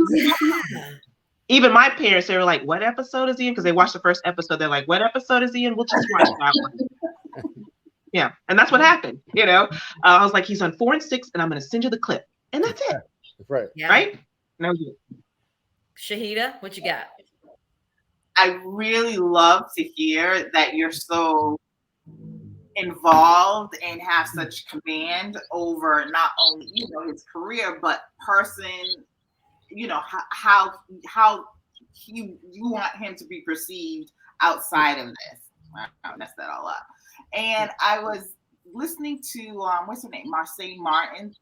D: even my parents, they were like, what episode is he in? Because they watched the first episode. They're like, what episode is he in? We'll just watch that one. Yeah. And that's what happened. You know, I was like, he's on 4 and 6, and I'm going to send you the clip. And that's it.
B: Right.
A: Yeah.
D: Right? And that was it.
A: Shahida, what you got?
C: I really love to hear that you're so involved and have such command over not only, you know, his career, but person, you know, how you want him to be perceived outside of this. I'll mess that all up. And I was listening to what's her name, Marcys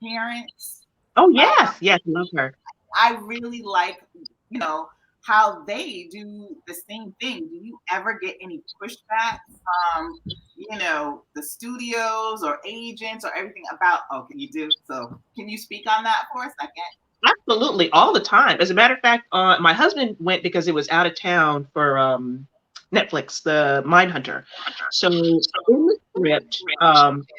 C: Parents.
D: Oh yes, yes, love her.
C: I really like, you know, how they do the same thing. Do you ever get any pushback from, you know, the studios or agents or everything about, can you do? So can you speak on that for a second?
D: Absolutely, all the time. As a matter of fact, my husband went because it was out of town for Netflix, the Mindhunter. So in the script,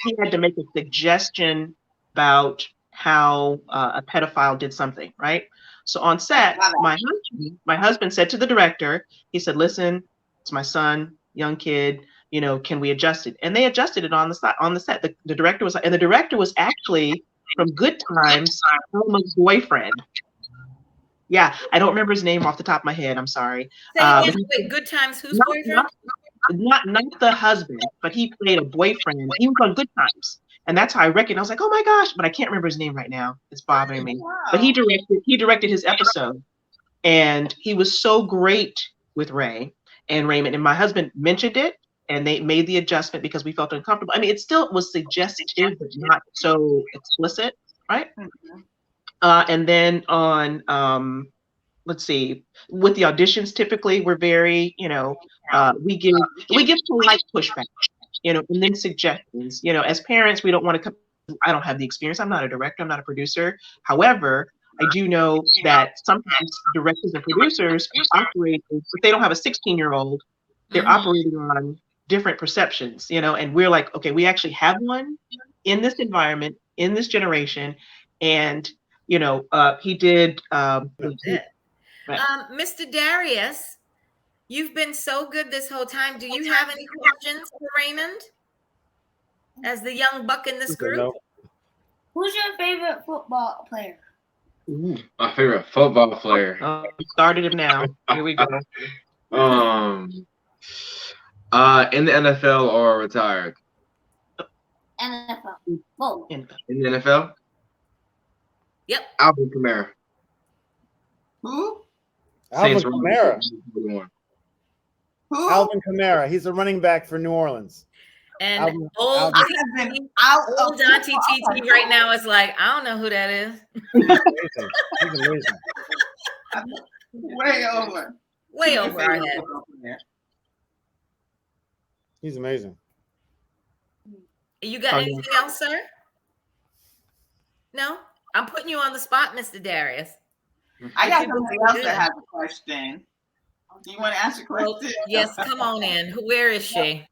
D: he had to make a suggestion about how a pedophile did something, right? So on set, my husband said to the director, he said, listen, it's my son, young kid, you know, can we adjust it? And they adjusted it on the set. The director was, and the director was actually from Good Times, Elma's boyfriend. Yeah, I don't remember his name off the top of my head. I'm sorry.
A: Wait, Good Times, whose boyfriend?
D: Not the husband, but he played a boyfriend. He was on Good Times. And that's how I reckoned. I was like, oh my gosh, but I can't remember his name right now. It's bothering me.
C: Wow.
D: But he directed his episode. And he was so great with Ray and Raymond. And my husband mentioned it, and they made the adjustment because we felt uncomfortable. I mean, it still was suggestive, but not so explicit, right? Mm-hmm. And then on, let's see, with the auditions, typically we're very, you know, we give polite pushback. You know, and then suggestions. You know, as parents, we don't want to come. I don't have the experience. I'm not a director. I'm not a producer. However, I do know that sometimes directors and producers operate, if they don't have a 16-year-old, they're operating on different perceptions, you know, and we're like, okay, we actually have one in this environment, in this generation. And, you know, he did.
A: Mr. Darius, you've been so good this whole time. Do you have any questions for Raymond as the young buck in this group?
F: Who's your favorite football player?
E: Ooh, my favorite football player.
D: Started him now. Here we go.
E: In the NFL or retired?
F: NFL. Both.
E: In the NFL?
A: Yep.
E: Alvin Kamara.
C: Who?
B: Alvin Kamara.
C: Who?
B: Alvin Kamara. He's a running back for New Orleans.
A: And old Auntie TT right now is like, I don't know who that is.
B: He's amazing.
C: Way over.
A: Way over our head.
B: He's amazing.
A: You got anything else, sir? No? I'm putting you on the spot, Mr. Darius.
C: I got somebody else that has a question. Do you want to ask a question?
A: Well, yes, come on in. Where is she?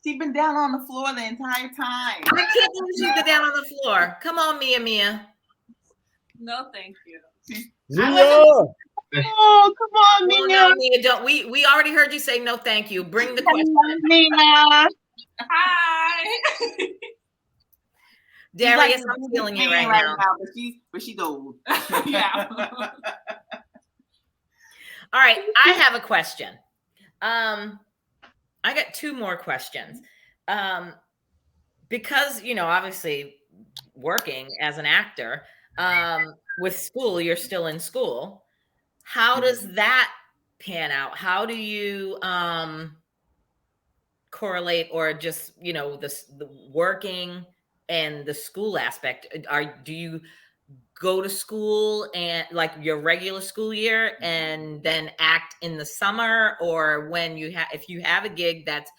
C: She's been down on the floor the entire time.
A: I can't believe she's been down on the floor. Come on, Mia.
G: No, thank you.
B: Mia!
D: Oh, come on,
A: Well,
D: Mia.
A: no, Mia, don't. We already heard you say no, thank you. Bring the question.
D: Mia.
G: Hi.
A: Darius,
C: She's
A: I'm feeling you right now.
C: But she's old.
G: Yeah.
A: All right, I have a question. I got two more questions. Because, obviously working as an actor, with school, you're still in school. How does that pan out? How do you correlate, or just, the working and the school aspect? Do you go to school and like your regular school year and then act in the summer, or when if you have a gig that's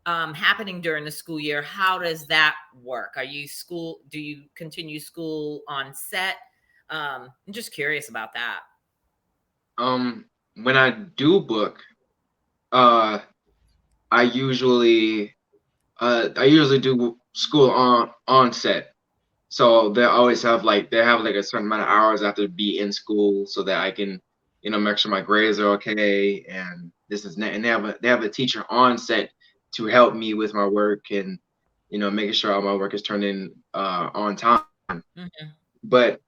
A: happening during the school year, how does that work? Do you continue school on set? I'm just curious about that.
E: When I do book, I usually do school on set. So they always have a certain amount of hours I have to be in school so that I can, make sure my grades are okay. And and they have a teacher on set to help me with my work and, making sure all my work is turned in on time.
A: Mm-hmm.
E: But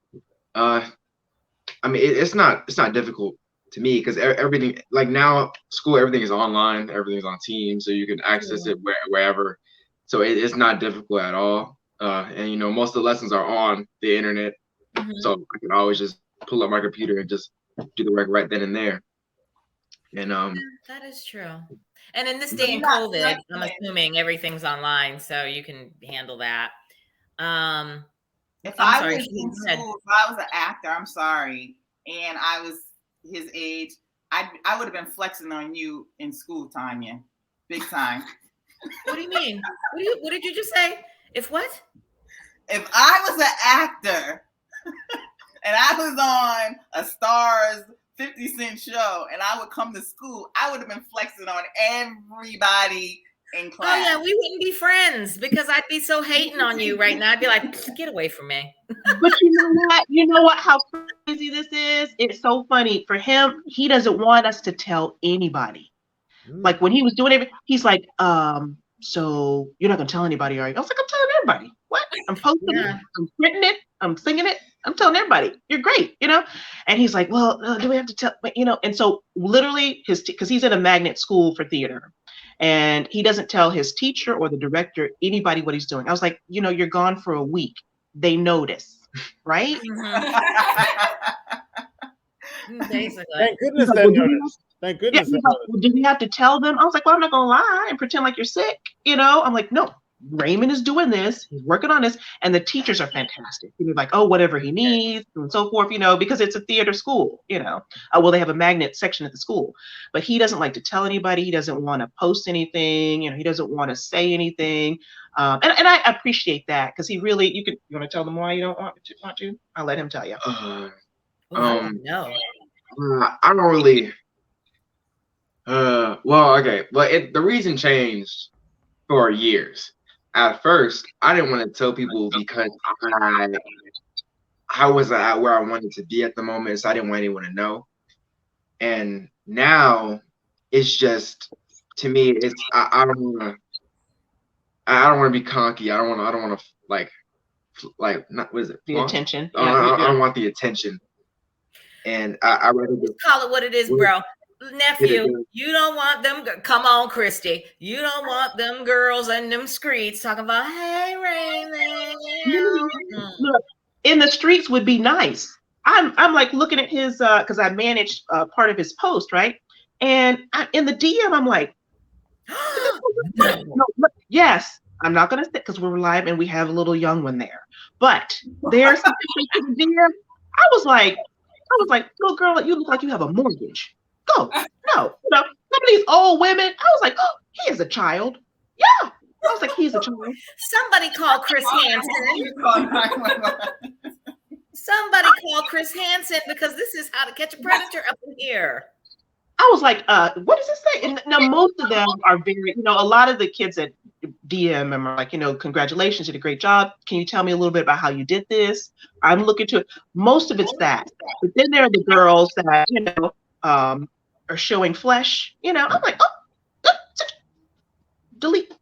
E: it's not difficult to me because everything, like now school, everything is online, everything's on Teams, so you can access it wherever. So it's not difficult at all. And most of the lessons are on the internet, so I can always just pull up my computer and just do the work right then and there. And
A: that is true. And in this day and COVID, I'm assuming everything's online, so you can handle that.
C: If I was an actor, I'm sorry, and I was his age, I would have been flexing on you in school, Tanya, big time.
A: What do you mean? What did you just say? If what?
C: If I was an actor and I was on a Starz 50 Cent show and I would come to school, I would have been flexing on everybody in class.
A: Oh yeah, we wouldn't be friends because I'd be so hating on you right now. I'd be like, get away from me.
D: But you know what? How crazy this is? It's so funny for him. He doesn't want us to tell anybody. Like when he was doing everything, he's like, so you're not gonna tell anybody, are you? I was like, I'm telling everybody. What? I'm posting it, I'm printing it, I'm singing it, I'm telling everybody. You're great, And he's like, well, do we have to tell? And so literally because he's in a magnet school for theater, and he doesn't tell his teacher or the director, anybody what he's doing. I was like, you're gone for a week. They notice, right?
A: Basically.
B: Thank goodness they noticed. Thank goodness.
D: Yeah, well, do we have to tell them? I was like, well, I'm not gonna lie and pretend like you're sick. I'm like, no, Raymond is doing this. He's working on this, and the teachers are fantastic. They're like, oh, whatever he needs and so forth. Because it's a theater school. Well, they have a magnet section at the school, but he doesn't like to tell anybody. He doesn't want to post anything. He doesn't want to say anything. And I appreciate that because he really. You want to tell them why you don't want to? I'll let him tell you.
A: No.
E: I don't really. Well, okay. But the reason changed for years. At first, I didn't want to tell people because I wasn't at where I wanted to be at the moment, so I didn't want anyone to know. And now it's just, to me, it's I don't want to be conky. I don't want to like not what is it?
D: The attention.
E: I don't want the attention. And I rather just
A: call it what it is, bro. Nephew, you don't want them. Come on, Christy. You don't want them girls in them streets talking about, hey, Raymond.
D: Look, in the streets would be nice. I'm like looking at his because I managed part of his post, right? And in the DM, I'm like, no, yes, I'm not gonna sit because we're live and we have a little young one there. But there's the DM. I was like, little girl, you look like you have a mortgage. Go. No, some of these old women. I was like, oh, he is a child. Yeah. I was like, he's a child.
A: Somebody call Chris Hansen. Somebody call Chris Hansen because this is How to Catch a Predator up in here.
D: I was like, what does it say? And now most of them are very, a lot of the kids that DM him, like, congratulations, you did a great job. Can you tell me a little bit about how you did this? I'm looking to it. Most of it's that. But then there are the girls that, are showing flesh. I'm like, delete,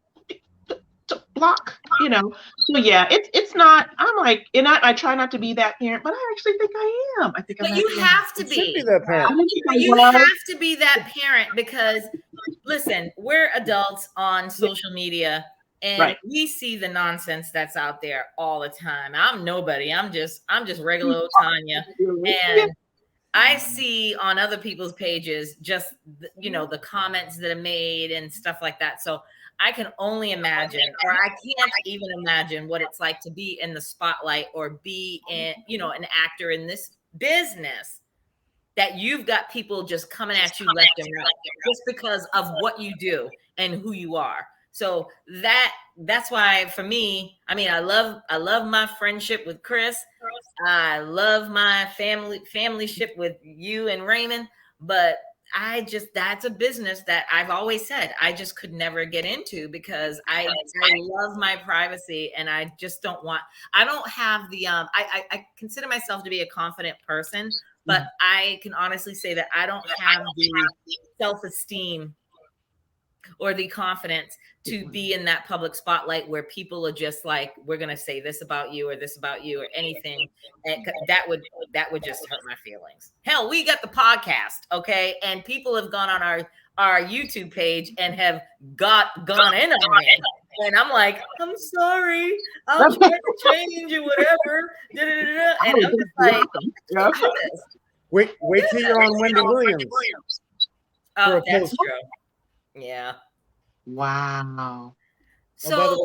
D: block, So yeah, it's not. I'm like, and I try not to be that parent, but I actually think I am. I think
A: But
D: I'm.
A: you have to
B: You should
A: be.
B: that parent.
A: You have to be that parent because, listen, we're adults on social media, and we see the nonsense that's out there all the time. I'm nobody. I'm just regular old Tanya, and I see on other people's pages just the comments that are made and stuff like that. So I can only imagine, or I can't even imagine what it's like to be in the spotlight or be in, an actor in this business, that you've got people just coming at you left and right just because of what you do and who you are. So that's why, for me, I mean, I love my friendship with Chris. I love my familyship with you and Raymond, but that's a business that I've always said I just could never get into because I love my privacy, and I just don't have the I consider myself to be a confident person, but I can honestly say that I don't have the self-esteem or the confidence to be in that public spotlight where people are just like, we're going to say this about you or this about you or anything. And that would just hurt my feelings. Hell, we got the podcast. Okay. And people have gone on our YouTube page and have gone in on me. And I'm like, I'm sorry. I'll try to change or whatever. And I'm just like,
B: wait till you're on Wendy Williams.
A: Oh, that's true. Yeah.
D: Wow.
A: So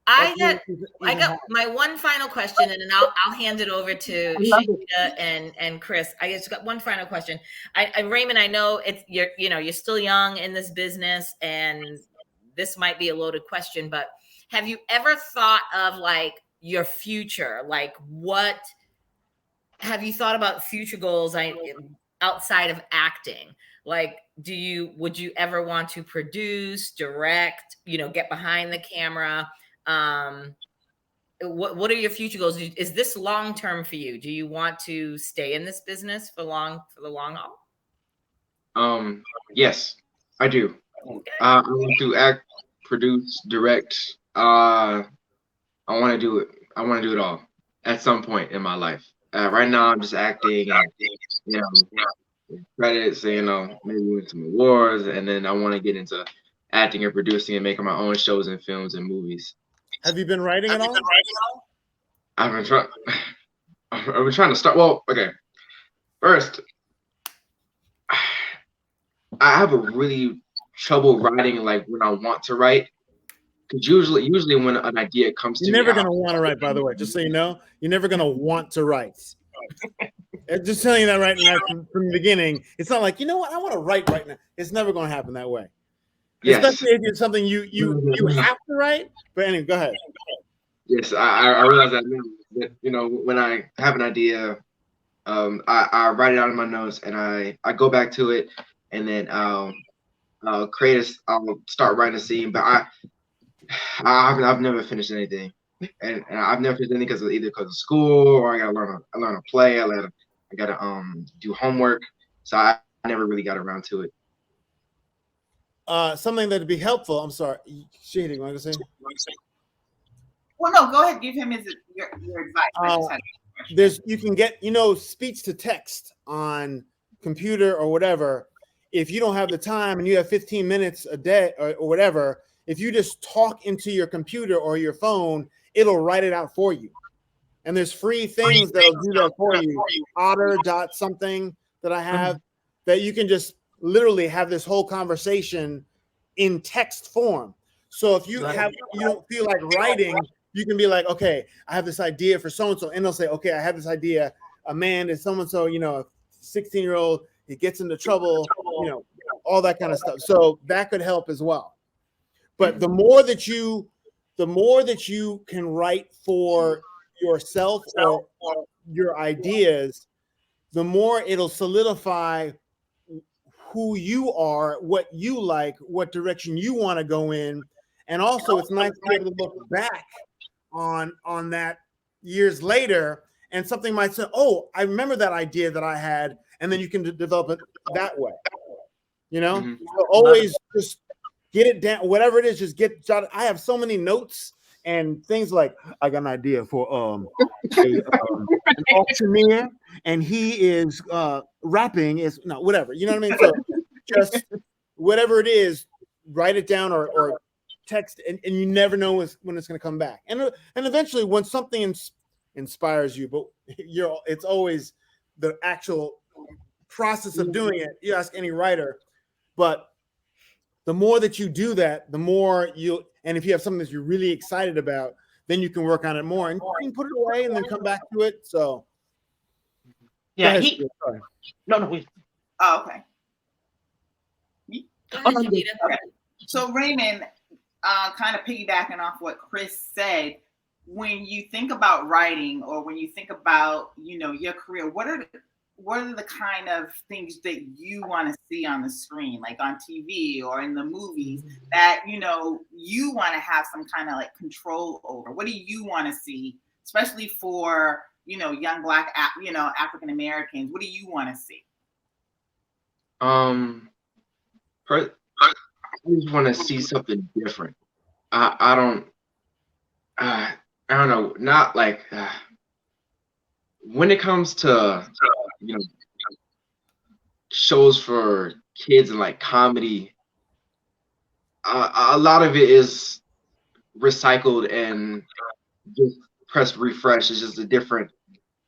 A: I got my one final question, and then I'll hand it over to Sheeta and Chris. I just got one final question. Raymond, I know you're still young in this business, and this might be a loaded question, but have you ever thought of like your future? Like, what have you thought about future goals outside of acting? Like, would you ever want to produce, direct, get behind the camera? What are your future goals? Is this long-term for you? Do you want to stay in this business for the long haul?
E: Yes, I do. Okay. I want to act, produce, direct. I want to do it. I want to do it all at some point in my life. Right now, I'm just acting and, credits, maybe win some awards, and then I want to get into acting and producing and making my own shows and films and movies.
B: Have you been writing at all?
E: I've been trying to start. Well, okay. First, I have a really trouble writing like when I want to write. Because usually when an idea comes to me,
B: you're never gonna want to write. By the way, just so you know, you're never gonna want to write. Just telling you that right now from the beginning. It's not like, what, I want to write right now. It's never going to happen that way. Yes. Especially if it's something you have to write. But anyway, go ahead.
E: Yes, I realize that now. When I have an idea, I write it out in my notes and I go back to it, and then I'll start writing a scene. But I've never finished anything. And I've never finished anything because of school, or I gotta learn a play. I gotta do homework, so I never really got around to it.
B: Something that'd be helpful. I'm sorry, Sheeta, you want to say?
C: Well, no, go ahead. Give him your advice.
B: You can get speech to text on computer or whatever. If you don't have the time and you have 15 minutes a day or whatever, if you just talk into your computer or your phone, it'll write it out for you. And there's free things that'll do that for you. Otter.something that I have that you can just literally have this whole conversation in text form. So if you don't feel like writing, you can be like, okay, I have this idea for so-and-so. And they'll say, okay, I have this idea. A man is so-and-so, a 16-year-old, he gets into trouble, all that kind of stuff. So that could help as well. But the more that you can write for yourself or your ideas, the more it'll solidify who you are, what you like, what direction you want to go in, And also, it's nice to be able to look back on that years later, and something might say, "Oh, I remember that idea that I had," and then you can develop it that way. You know, so always just get it down. Whatever it is, just get jotted. I have so many notes and things like, I got an idea for an auctioneer, and he is rapping is no whatever. You know what I mean? So just whatever it is, write it down or text, and you never know when it's going to come back. And eventually, when something inspires you, but it's always the actual process of doing it. You ask any writer, but the more that you do that, the more and if you have something that you're really excited about, then you can work on it more, and you can put it away and then come back to it. So
D: yeah,
C: Oh, okay. Okay. So Raymond, kind of piggybacking off what Chris said, when you think about writing, or when you think about, your career, what are the kind of things that you want to see on the screen, like on TV or in the movies, that you want to have some kind of like control over? What do you want to see, especially for young Black African Americans? What do you want to see?
E: I just want to see something different. I don't know. Not like when it comes to shows for kids and like comedy. A lot of it is recycled and just press refresh. It's just a different.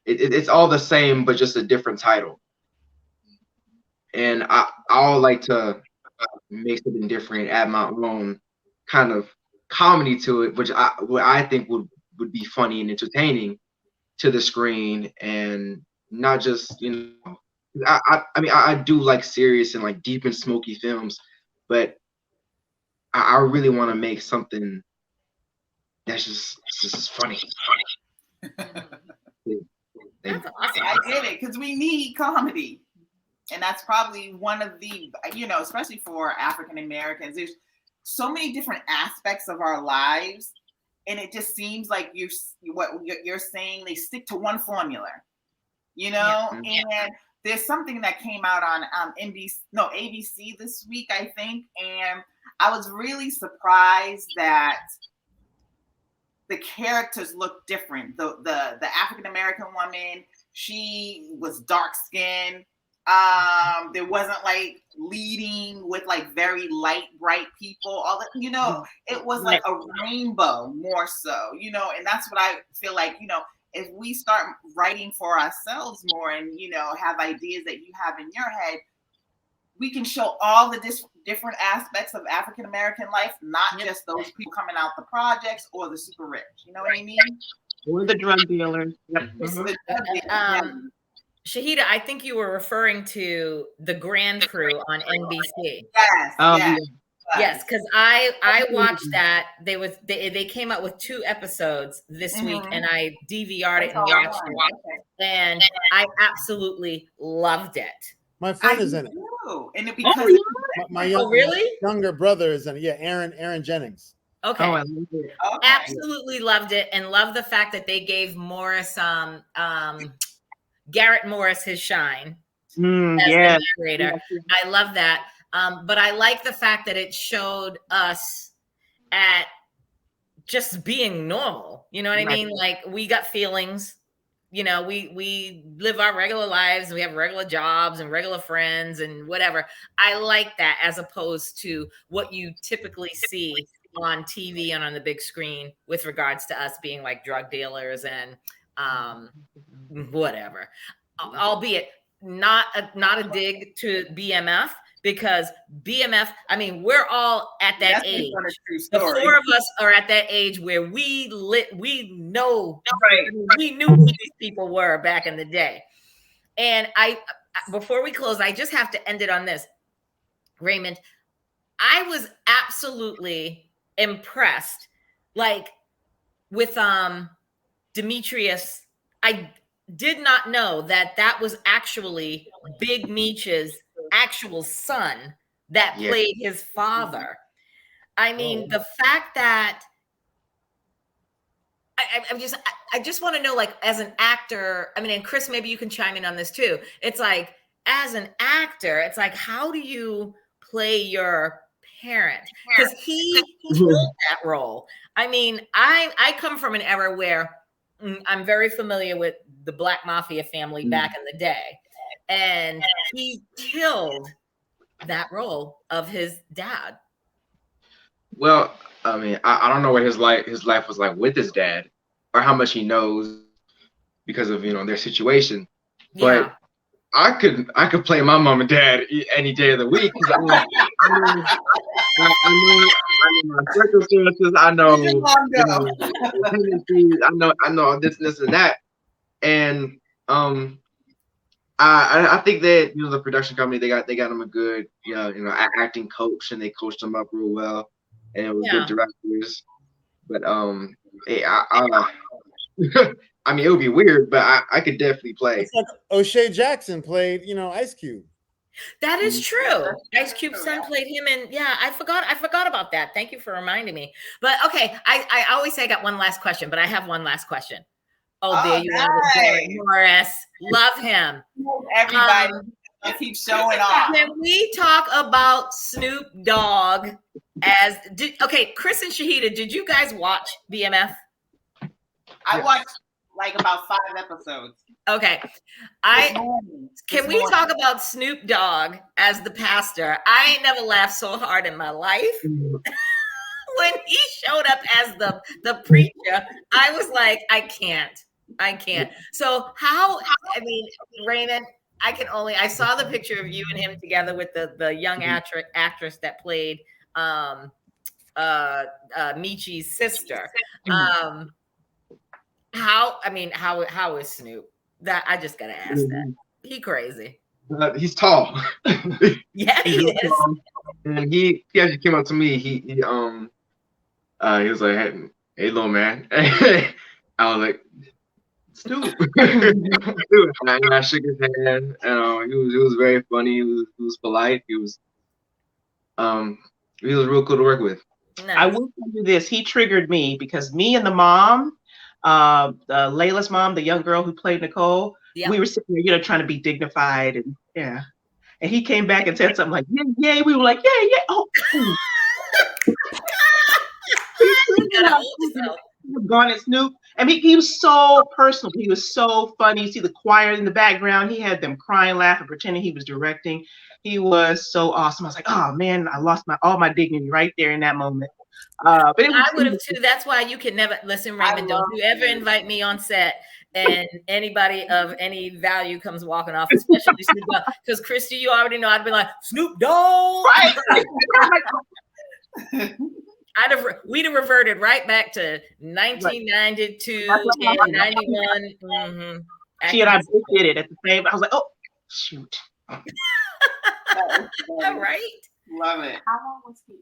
E: It's all the same, but just a different title. And I'll like to make something different, add my own kind of comedy to it, which I think would be funny and entertaining to the screen, and not just I mean I do like serious and like deep and smoky films, but I really want to make something that's just funny.
C: That's awesome. I get it, because we need comedy. And that's probably one of the, especially for African Americans, there's so many different aspects of our lives. And it just seems like what you're saying, they stick to one formula,
A: Yeah.
C: And there's something that came out on ABC this week, I think. And I was really surprised that the characters look different. The African American woman, she was dark skinned. There wasn't like leading with like very light, bright people. All that, it was like a rainbow more so, and that's what I feel like, if we start writing for ourselves more and, have ideas that you have in your head, we can show all the different aspects of African American life, not just those people coming out the projects or the super rich. You know what I mean?
D: Or the drug dealers. Yep.
A: Shahida, I think you were referring to the Grand Crew on NBC.
C: Yes.
A: Yes, because I watched that. They came out with 2 episodes this week, and I DVR'd it and watched it, and I absolutely loved it.
B: My friend is in it.
C: And it because
B: my younger brother is in it. Yeah, Aaron Jennings.
A: Okay. Absolutely loved it, and love the fact that they gave Morris Garrett Morris his shine as the narrator. I love that. But I like the fact that it showed us at just being normal. You know what I mean? Like, we got feelings. We live our regular lives. We have regular jobs and regular friends and whatever. I like that, as opposed to what you typically see on TV and on the big screen with regards to us being like drug dealers and whatever. Albeit not a dig to BMF, because BMF, I mean, we're all at that age. The 4 of us are at that age where we know, we knew who these people were back in the day. And before we close, I just have to end it on this. Raymond, I was absolutely impressed, like, with Demetrius. I did not know that was actually Big Meech's actual son that played his father. I mean, the fact that I just want to know, like, as an actor, I mean, and Chris, maybe you can chime in on this too. It's like, as an actor, it's like, how do you play your parent? Because he killed that role. I mean, I come from an era where I'm very familiar with the Black Mafia Family back in the day, and he killed that role of his dad.
E: Well, I mean, I don't know what his life was like with his dad, or how much he knows because of their situation.
A: Yeah.
E: But I could play my mom and dad any day of the week because I know my circumstances. I know dependencies. I know this and that, and I think that the production company they got him a good acting coach, and they coached him up real well, and it was good directors. But hey, I mean, it would be weird, but I could definitely play.
B: It's like O'Shea Jackson played, Ice Cube.
A: That is true. Ice Cube's son played him, and I forgot about that. Thank you for reminding me. But okay, I always say I got one last question, but I have one last question. Oh, there you are with Derek Morris. Love him.
C: Everybody keeps showing off.
A: Can we talk about Snoop Dogg okay, Chris and Shahida, did you guys watch BMF?
C: I watched like about 5 episodes.
A: Okay. Can we talk about Snoop Dogg as the pastor? I ain't never laughed so hard in my life. When he showed up as the preacher, I was like, I can't. So I mean, Raymond, I saw the picture of you and him together with the young actress that played Michi's sister. How is Snoop? That I just gotta ask that. He crazy.
E: He's tall.
A: Yeah, he is.
E: And he actually came up to me. He was like, "Hey, little man." I was like, "Snoop." I shook his hand, and he was very funny. He was polite. He was real cool to work with.
A: Nice.
D: I will tell you this: he triggered me because me and the mom, Layla's mom, the young girl who played Nicole, we were sitting there, trying to be dignified, and and he came back and said something like, "Yay!" We were like, "Yay!" Oh. Gone at Snoop. I mean, he was so personal. He was so funny. You see the choir in the background. He had them crying, laughing, pretending he was directing. He was so awesome. I was like, oh man, I lost all my dignity right there in that moment. But
A: I would have too. That's why you can never listen, Raymond. Don't you ever invite me on set and anybody of any value comes walking off, especially Snoop Dogg. Because Christy, you already know I'd be like, Snoop Dogg. Right. We'd have reverted right back to 1992 and 91. Mm-hmm.
D: She and I both did it at the same. I was like, oh shoot.
A: All right.
C: Love it.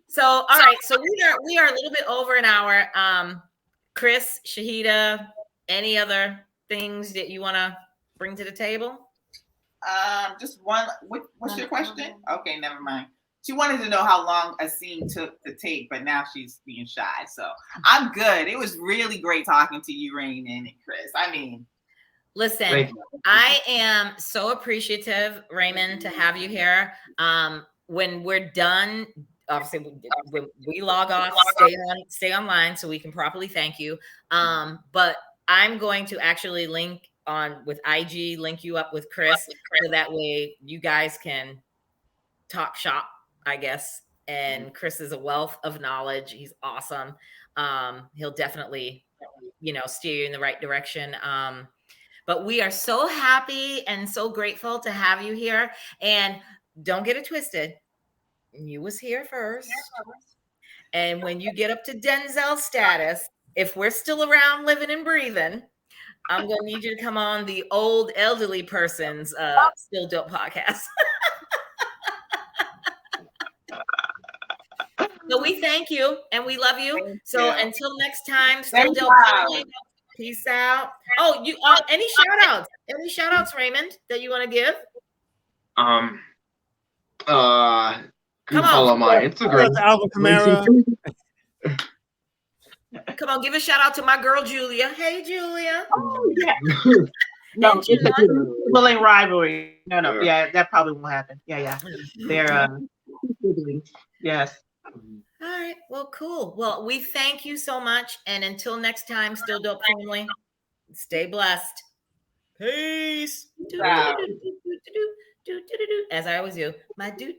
A: So all right. So we are a little bit over an hour. Chris, Shahida, any other things that you want to bring to the table?
C: Just one. What's your question? Okay, never mind. She wanted to know how long a scene took to take, but now she's being shy. So I'm good. It was really great talking to you, Raymond and Chris. I mean,
A: listen, I am so appreciative, Raymond, to have you here. When we're done, obviously, when we log off, stay online so we can properly thank you. But I'm going to actually link you up with Chris, so that way you guys can talk shop, I guess. And Chris is a wealth of knowledge. He's awesome. He'll definitely, steer you in the right direction. But we are so happy and so grateful to have you here. And don't get it twisted. You was here first. And when you get up to Denzel status, if we're still around living and breathing, I'm going to need you to come on the old elderly person's Still Dope podcast. So we thank you and we love you. So until next time, Still Dope. Peace out. Oh, you any shout outs? Any shout outs, Raymond, that you want to give? Come
E: follow
A: on.
E: my
B: Shout
E: Instagram.
B: out to Alvin Kamara.
A: Come on, give a shout out to my girl Julia. Hey Julia.
D: Oh, yeah. No,
A: And
D: it's a
A: John.
D: sibling rivalry. No,
E: Yeah.
D: yeah, that probably won't happen. Yeah. They're siblings. Yes.
A: All right. Well, cool. Well, we thank you so much. And until next time, Still Dope family, stay blessed. Peace.
C: Wow.
A: As I always do. My do.